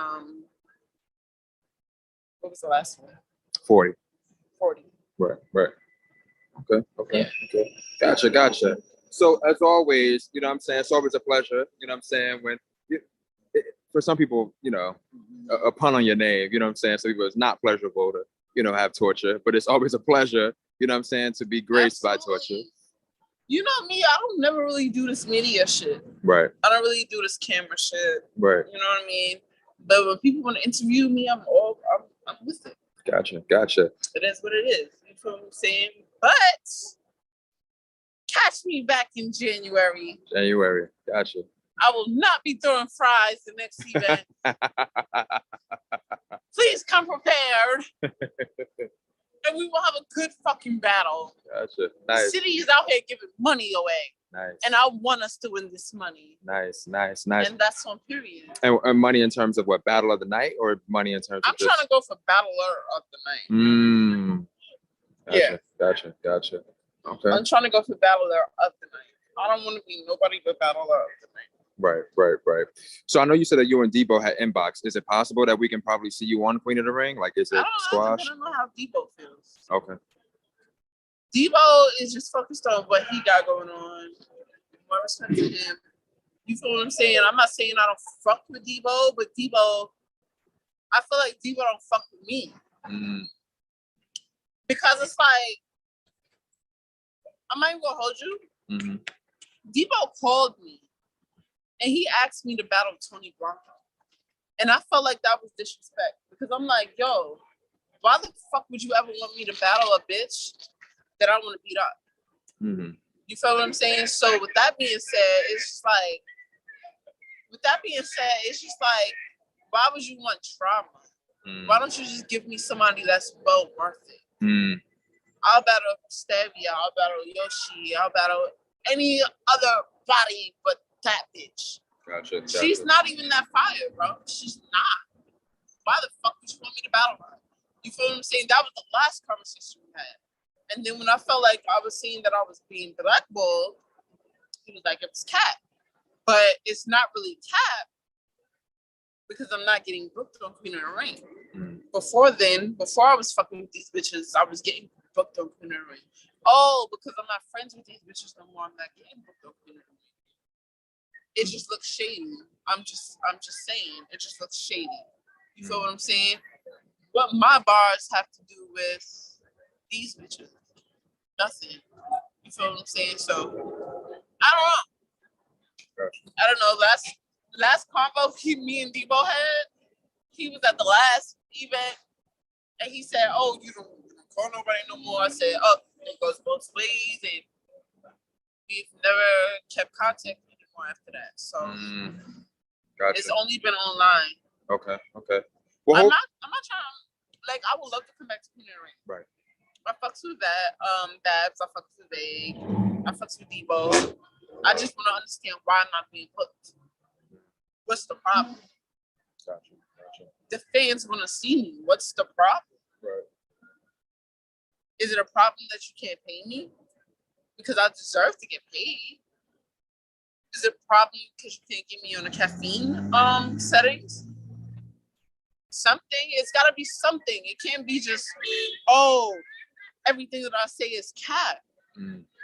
what was the last one? 40. Right. Okay. Yeah. Okay. Gotcha. So as always, you know what I'm saying, it's always a pleasure, you know what I'm saying, when for some people, you know, a pun on your name, you know what I'm saying, so people, it's not pleasurable to, you know, have torture, but it's always a pleasure, you know what I'm saying, to be graced by torture. You know me, I don't never really do this media shit. Right. I don't really do this camera shit. Right. You know what I mean? But when people want to interview me, I'm with it. Gotcha. It is what it is. You feel what I'm saying? But catch me back in January. Gotcha. I will not be throwing fries the next event. Please come prepared. And we will have a good fucking battle. Gotcha. Nice. The city is out here giving money away. Nice. And I want us to win this money. Nice. And that's on period. And money in terms of what, battle of the night, or money in terms of I'm trying to go for battler of the night. Gotcha. Okay. I'm trying to go for battler of the night. I don't want to be nobody but battler of the night. Right. So I know you said that you and Debo had inbox. Is it possible that we can probably see you on Queen of the Ring? Like, is it squash? I don't know how Debo feels. Okay. Debo is just focused on what he got going on. More respect to him. You feel what I'm saying? I'm not saying I don't fuck with Debo, but Debo, I feel like Debo don't fuck with me. Because it's like, I'm not even gonna hold you. Debo called me and he asked me to battle Tony Blanco. And I felt like that was disrespect because I'm like, yo, why the fuck would you ever want me to battle a bitch that I want to beat up? You feel what I'm saying? So with that being said, it's just like, why would you want trauma? Why don't you just give me somebody that's well worth it? I'll battle Stabby, I'll battle Yoshi, I'll battle any other body but that bitch. Gotcha. She's not even that fire, bro. She's not. Why the fuck would you want me to battle her? You feel what I'm saying? That was the last conversation we had. And then when I felt like I was seeing that I was being blackballed, he was like, it was Cap. But it's not really Cap. because I'm not getting booked on Queen of the Ring. Mm. Before I was fucking with these bitches, I was getting booked on Queen of the Ring. Oh, because I'm not friends with these bitches no more, I'm not getting booked on Queen of the Ring. It just looks shady. I'm just saying, it just looks shady. You feel what I'm saying? What my bars have to do with these bitches? Nothing. You feel what I'm saying? So I don't know. Gotcha. I don't know. Last combo me and Debo had, he was at the last event and he said, "Oh, you don't call nobody no more." I said, "Oh, it goes both ways," and we've never kept contact anymore after that. So Gotcha. it's only been online. Okay. Well, I'm not trying to, like, I would love to come back to Queen of the Ring. Right. I fucks with that. Babs, I fucks with Vague. I fucks with Debo. I just want to understand why I'm not being booked. What's the problem? Gotcha. The fans want to see me. What's the problem? Right. Is it a problem that you can't pay me? Because I deserve to get paid. Is it a problem because you can't get me on the caffeine settings? Something. It's got to be something. It can't be just, oh, everything that I say is cap.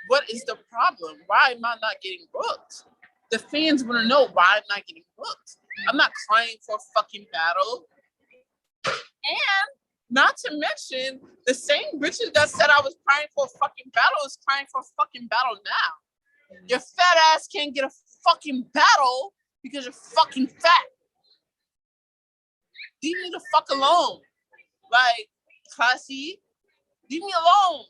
What is the problem? Why am I not getting booked? The fans want to know why I'm not getting booked. I'm not crying for a fucking battle. And not to mention, the same bitches that said I was crying for a fucking battle is crying for a fucking battle now. Your fat ass can't get a fucking battle because you're fucking fat. Leave me the fuck alone. Like, classy, leave me alone.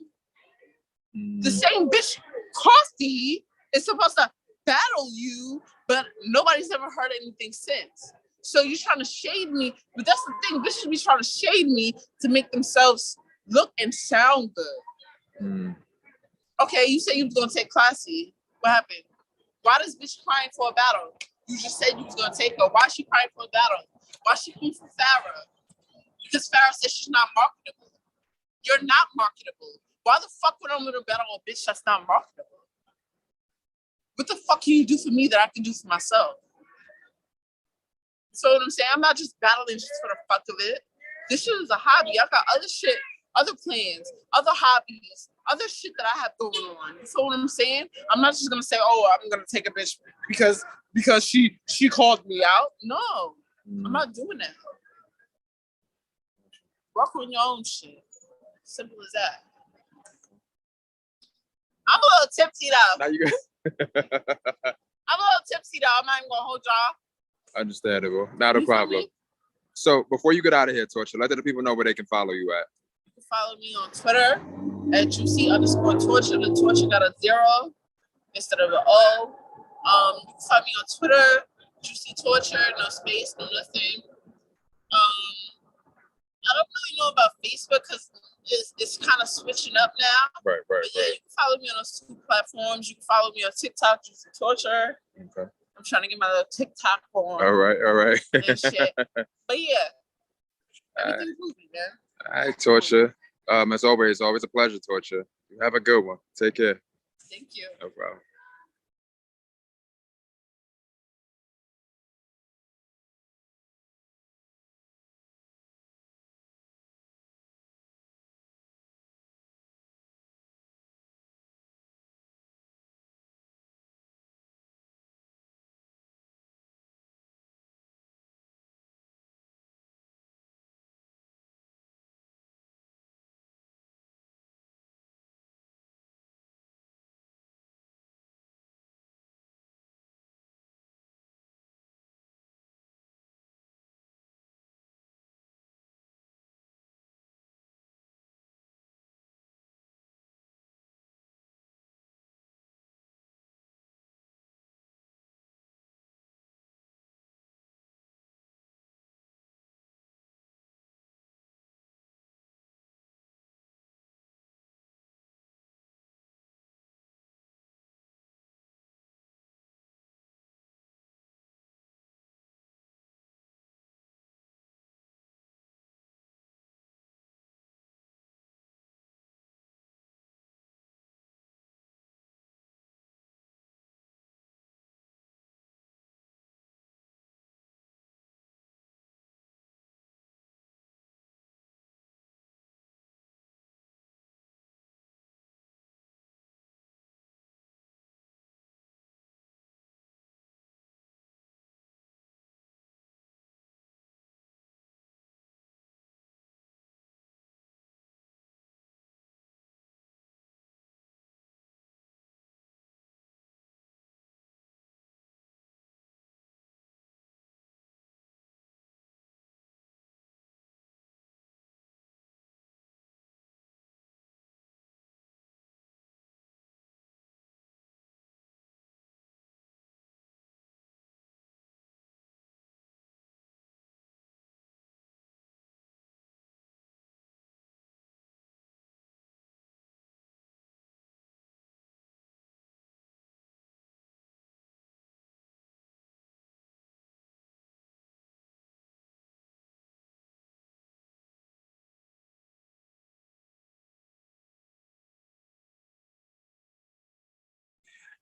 The same bitch, Coffee, is supposed to battle you, but nobody's ever heard anything since. So you're trying to shade me, but that's the thing. Bitches be trying to shade me to make themselves look and sound good. Okay, you said you was gonna take Classy. What happened? Why this bitch crying for a battle? You just said you was gonna take her. Why is she crying for a battle? Why she coming for Farrah? Because Farrah says she's not marketable. You're not marketable. Why the fuck would I want to battle a bitch that's not marketable? What the fuck can you do for me that I can do for myself? So what I'm saying, I'm not just battling just for the fuck of it. This shit is a hobby. I got other shit, other plans, other hobbies, other shit that I have going on. You feel what I'm saying? I'm not just gonna say, oh, I'm gonna take a bitch because she called me out. No, I'm not doing that. Work on your own shit. Simple as that. I'm a little tipsy though. Now you got I'm a little tipsy though. I'm not even gonna hold y'all. understandable. Not a You feel problem. me? So before you get out of here, Torture, let the people know where they can follow you at. You can follow me on Twitter at juicy_torture. The torture got a 0 instead of an O. You can find me on Twitter, Juicy Torture, no space, no nothing. I don't really know about Facebook because it's kind of switching up now. Right. But yeah, you can follow me on those 2 platforms. You can follow me on TikTok, Juicy Torture. Okay. I'm trying to get my little TikTok on. All right. And shit. But yeah, everything's moving, man. All right, Torture. As always a pleasure, Torture. You have a good one. Take care. Thank you. No problem.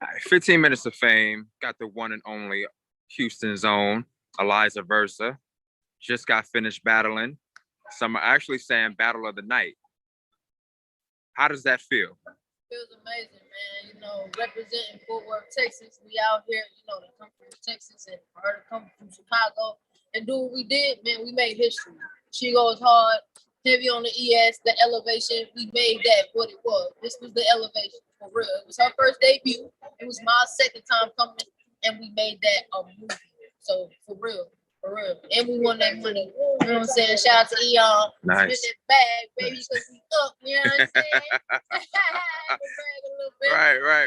All right, 15 minutes of fame. Got the one and only Houston's own Eliza Versa. Just got finished battling. Some are actually saying battle of the night. How does that feel? Feels amazing, man. You know, representing Fort Worth, Texas. We out here, you know, to come from Texas and for her to come from Chicago and do what we did, man. We made history. She goes hard, heavy on the ES, the elevation. We made that what it was. This was the elevation for real. It was her first debut. It was my second time coming, and we made that a movie. So for real. For real. And we won that money. You know what I'm saying? Shout out to Eon. Nice. Spit that bag, baby, because we up. You know what I'm saying?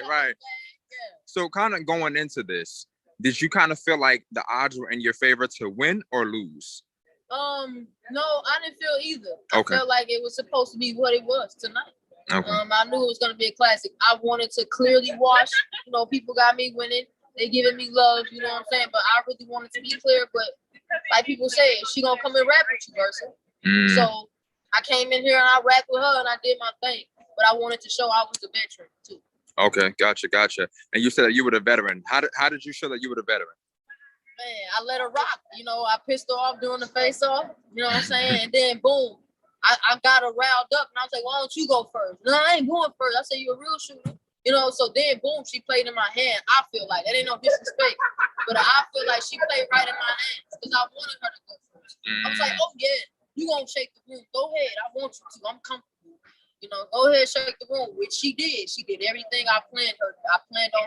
Right. Yeah. So kind of going into this, did you kind of feel like the odds were in your favor to win or lose? No, I didn't feel either. Okay. I felt like it was supposed to be what it was tonight. Okay. I knew it was gonna be a classic. I wanted to clearly wash. You know, people got me winning. They giving me love. You know what I'm saying? But I really wanted to be clear. But like people say, she gonna come and rap with you, Versa. So I came in here and I rapped with her and I did my thing. But I wanted to show I was a veteran too. Okay, gotcha. And you said that you were the veteran. How did you show that you were the veteran? Man, I let her rock. You know, I pissed her off during the face-off. You know what I'm saying? And then boom, I got her riled up and I was like, why don't you go first? No, I ain't going first. I said, you're a real shooter. You know, so then boom, she played in my hand. I feel like that ain't no disrespect, but I feel like she played right in my hands because I wanted her to go first. I was like, oh yeah, you gonna shake the room. Go ahead. I want you to. I'm comfortable. You know, go ahead, shake the room, which she did. She did everything I planned on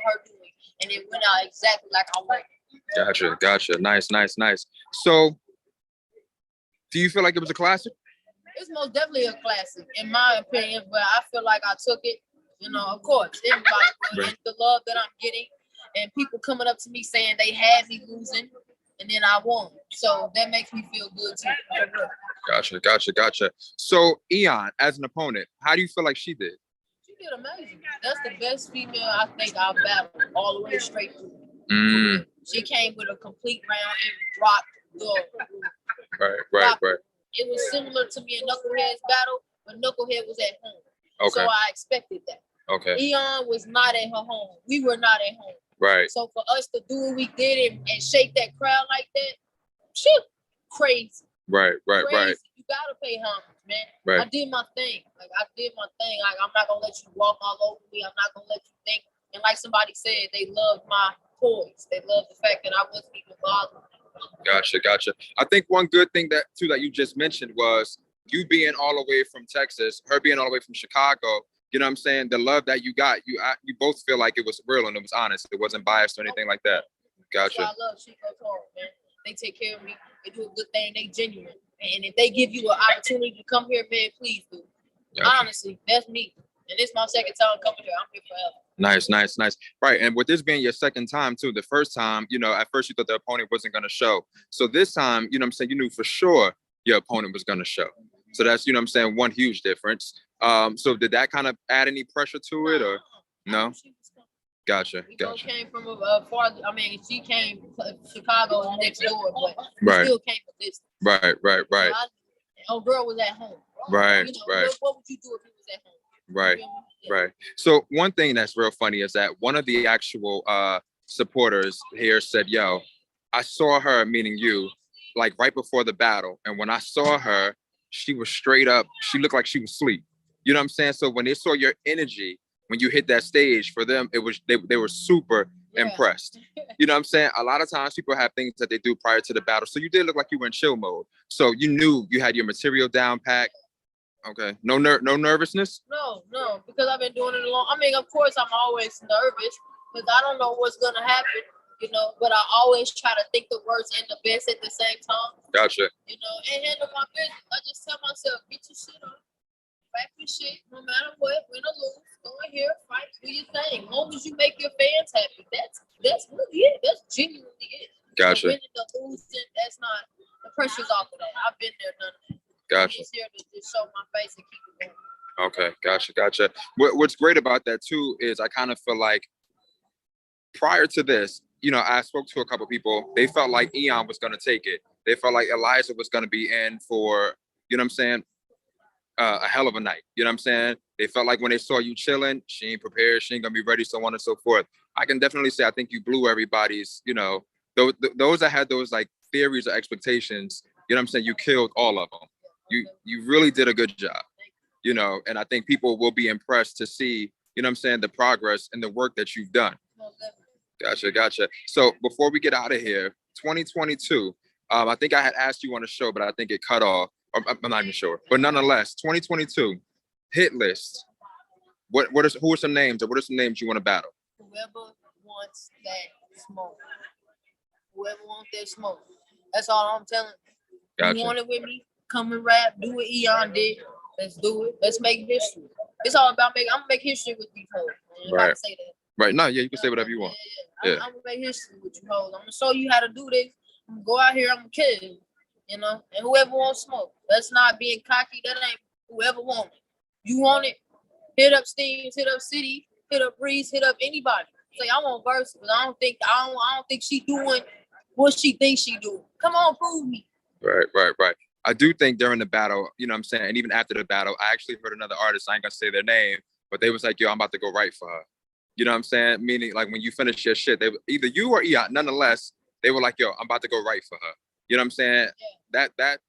her doing, and it went out exactly like I wanted. Gotcha. Nice. So, do you feel like it was a classic? It's most definitely a classic, in my opinion, but I feel like I took it. You know, of course, everybody, and the love that I'm getting, and people coming up to me saying they had me losing, and then I won. So that makes me feel good too. Gotcha. So, Eon, as an opponent, how do you feel like she did? She did amazing. That's the best female I think I've battled all the way straight through. She came with a complete round and dropped the Right. It was similar to me and Knucklehead's battle, but Knucklehead was at home. Okay. So I expected that. Okay. Eon was not at her home. We were not at home. Right. So for us to do what we did and shake that crowd like that, shit, crazy. Right. You gotta pay homage, man. Right. I did my thing. Like I'm not gonna let you walk all over me. I'm not gonna let you think. And like somebody said, they loved my poise. They loved the fact that I wasn't even bothered. Gotcha. I think one good thing that you just mentioned was you being all the way from Texas, her being all the way from Chicago. You know what I'm saying? The love that you got, you both feel like it was real and it was honest. It wasn't biased or anything like that. Gotcha. That's why I love Chico's home, man. They take care of me. They do a good thing. They genuine. And if they give you an opportunity to come here, man, please do. Gotcha. Honestly, that's me. And it's my second time coming here. I'm here forever. Nice. Right. And with this being your second time too, the first time, you know, at first you thought the opponent wasn't going to show. So this time, you know what I'm saying, you knew for sure your opponent was going to show. So that's, you know what I'm saying, one huge difference. So did that kind of add any pressure to it or no? Gotcha. We both came from a far, she came from Chicago next door, but we still came from this. Right. Our girl was at home. Right. What would you do if he was at home? Right. So one thing that's real funny is that one of the actual supporters here said, yo, I saw her, meaning you, like right before the battle. And when I saw her, she was straight up, she looked like she was asleep. You know what I'm saying? So when they saw your energy, when you hit that stage, for them, it was they were super impressed. You know what I'm saying? A lot of times people have things that they do prior to the battle. So you did look like you were in chill mode. So you knew you had your material down packed. Okay. No nervousness? No, because I've been doing it a long. Of course I'm always nervous because I don't know what's gonna happen, you know, but I always try to think the worst and the best at the same time. Gotcha. You know, and handle my business. I just tell myself, get your shit on. Back your shit, no matter what, win or lose, go in here, fight, do your thing. As long as you make your fans happy, that's really it. That's genuinely it. Gotcha. Winning or losing, that's not, the pressure's off of that. I've been there, done that. Gotcha. I'm just here to just show my face and keep it going. Okay, gotcha. What's great about that too is I kind of feel like prior to this, you know, I spoke to a couple people. They felt like Eon was going to take it. They felt like Eliza was going to be in for, you know what I'm saying, a hell of a night. You know what I'm saying? They felt like when they saw you chilling, she ain't prepared, she ain't gonna be ready, so on and so forth. I can definitely say I think you blew everybody's, you know, those that had those like theories or expectations, you know what I'm saying? You killed all of them. You really did a good job, you know, and I think people will be impressed to see, you know what I'm saying, the progress and the work that you've done. Gotcha. So before we get out of here, 2022, I think I had asked you on the show, but I think it cut off. I'm not even sure. But nonetheless, 2022 hit list. Who are some names, or what are some names you want to battle? Whoever wants that smoke. Whoever wants that smoke. That's all I'm telling you. Gotcha. You want it with me? Come and rap. Do what Eon did. Let's do it. Let's make history. It's all about I'm gonna make history with these hoes. If I can say that. Right. No, yeah, you can say whatever you want. Yeah. I'm gonna make history with you hoes. I'm gonna show you how to do this. I'm gonna go out here, I'm gonna kill you. You know, and whoever wants smoke. That's not being cocky. That ain't whoever want it. You want it? Hit up Steams, hit up City, hit up Breeze, hit up anybody. Say I want Versa, but I don't think she doing what she thinks she doing. Come on, prove me. Right. I do think during the battle, you know what I'm saying, and even after the battle, I actually heard another artist, I ain't gonna say their name, but they was like, yo, I'm about to go write for her. You know what I'm saying? Meaning like when you finish your shit, they either you or Eon, nonetheless, they were like, yo, I'm about to go write for her. You know what I'm saying? Yeah. That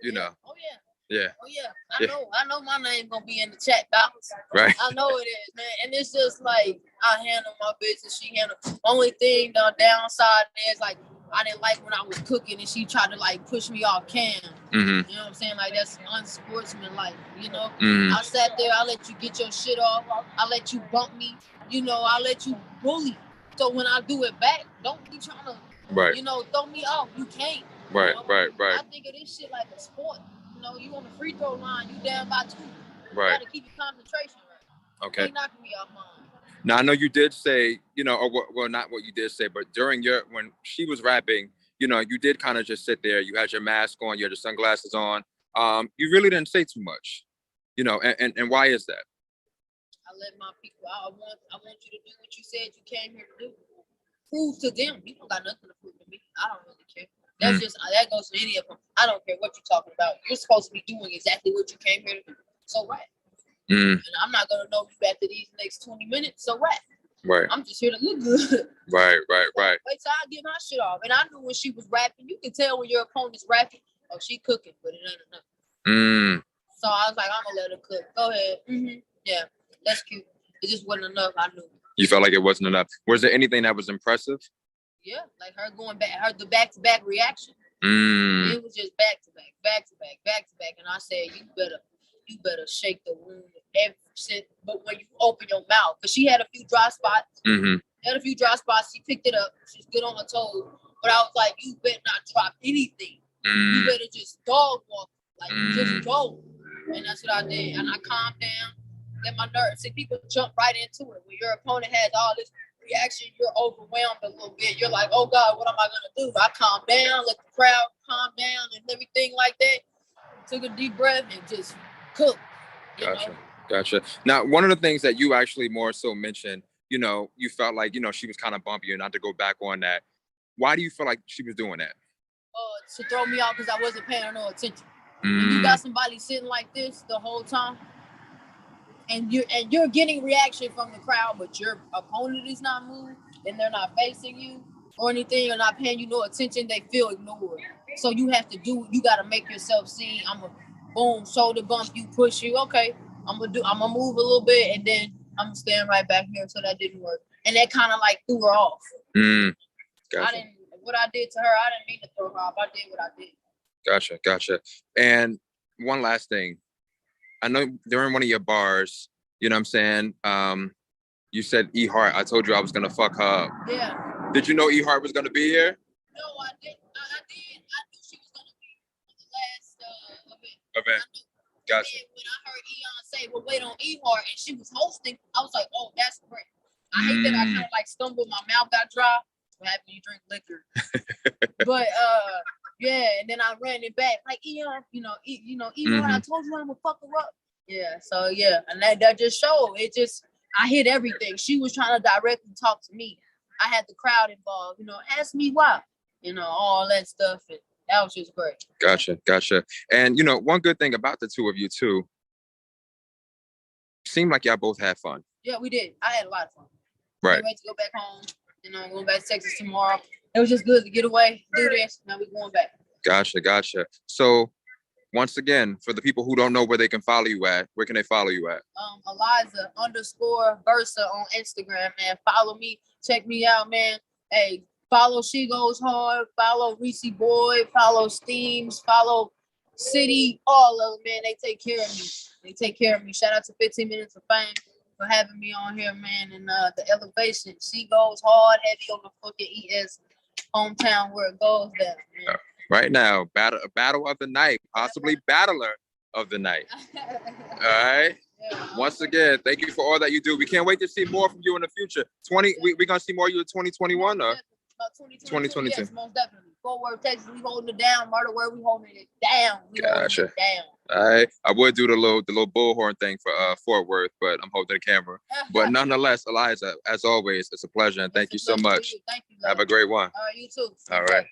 you know. Oh yeah. Yeah. Oh yeah. I know my name gonna be in the chat box. Right. I know it is, man. And it's just like I handle my business, she handle. Only thing the downside is like I didn't like when I was cooking and she tried to like push me off cam. Mm-hmm. You know what I'm saying? Like that's unsportsmanlike, you know? Mm-hmm. I sat there, I let you get your shit off, I let you bump me, you know, I let you bully. So when I do it back, don't be trying to, you know, throw me off. You can't. Right, you know? right. I think of this shit like a sport. You know, you on the free throw line, you down by 2. Right. You gotta keep your concentration right. Okay. You ain't knocking me off mine. Now I know you did say, you know, or well, not what you did say, but during when she was rapping, you know, you did kind of just sit there. You had your mask on, you had your sunglasses on. You really didn't say too much, you know, and why is that? I let my people. I want you to do what you said you came here to do. Prove to them. You don't got nothing to prove to me. I don't really care. That's just that goes to any of them. I don't care what you're talking about. You're supposed to be doing exactly what you came here to do. So rap. And I'm not gonna know you after these next 20 minutes. So rap. Right. I'm just here to look good. Right. Wait till I get my shit off. And I knew when she was rapping, you can tell when your opponent's rapping, oh, she cooking, but it ain't enough. So I was like, I'm gonna let her cook. Go ahead. Mm-hmm. Yeah, that's cute. It just wasn't enough. I knew. You felt like it wasn't enough. Was there anything that was impressive? Yeah, like her going back, the back-to-back reaction. It was just back-to-back. And I said, you better shake the room but when you open your mouth, because she had a few dry spots. She picked it up. She's good on her toes. But I was like, you better not drop anything. You better just dog walk. Like, just go. And that's what I did. And I calmed down. Let my nerves. See, people jump right into it. When your opponent has all this reaction, you're overwhelmed a little bit. You're like, oh God, what am I gonna do? I calm down, let the crowd calm down and everything like that. Took a deep breath and just cook. Gotcha. Now, one of the things that you actually more so mentioned, you know, you felt like, you know, she was kind of bumpy, and not to go back on that. Why do you feel like she was doing that? To throw me off because I wasn't paying her no attention. When you got somebody sitting like this the whole time, and you're getting reaction from the crowd, but your opponent is not moved, and they're not facing you or anything, or not paying you no attention, they feel ignored. So you gotta make yourself seen. I'm a boom, shoulder bump, you push you. Okay, I'm gonna move a little bit, and then I'm gonna stand right back here. So that didn't work, and that kind of like threw her off. Gotcha. What I did to her, I didn't mean to throw her off. I did what I did. Gotcha. And one last thing. I know during one of your bars, you know what I'm saying, you said E Heart. I told you I was gonna fuck her up. Yeah. Did you know E Heart was gonna be here? No, I didn't. I did. I knew she was gonna be on the last event. Gotcha. And when I heard Eon say, "Well, wait on E Heart," and she was hosting, I was like, "Oh, that's great." I hate that I kind of like stumbled. My mouth got dry. What happens when you drink liquor? But yeah, and then I ran it back like Eon, Eon. I told you I'm gonna fuck her up. Yeah, so yeah, and that just showed. I hit everything. She was trying to directly talk to me. I had the crowd involved. Ask me why. All that stuff, and that was just great. Gotcha. And one good thing about the two of you too, seemed like y'all both had fun. Yeah, we did. I had a lot of fun. Right. Can't wait to go back home. You know, going back to Texas tomorrow. It was just good to get away, do this. Now we're going back. Gotcha. So once again, for the people who don't know where they can follow you at, where can they follow you at? Eliza _Versa on Instagram, man. Follow me. Check me out, man. Hey, follow She Goes Hard. Follow Reese Boy. Follow Steams. Follow City. All of them, man. They take care of me. Shout out to 15 Minutes of Fame for having me on here, man. And the elevation. She goes hard, heavy on the fucking ES hometown where it goes down, man. Right now, battle of the night, possibly battler of the night. All right. Yeah. Once again, thank you for all that you do. We can't wait to see more from you in the future. We're gonna see more of you in 2021 or 2022? Yes, most definitely. Fort Worth, Texas, we holding it down. Murder Word, we holding it down. Gotcha. Down. All right. I would do the little bullhorn thing for Fort Worth, but I'm holding the camera. But nonetheless, Eliza, as always, it's a pleasure and thank you so much. Thank you. Have a great one. All right, you too. All right.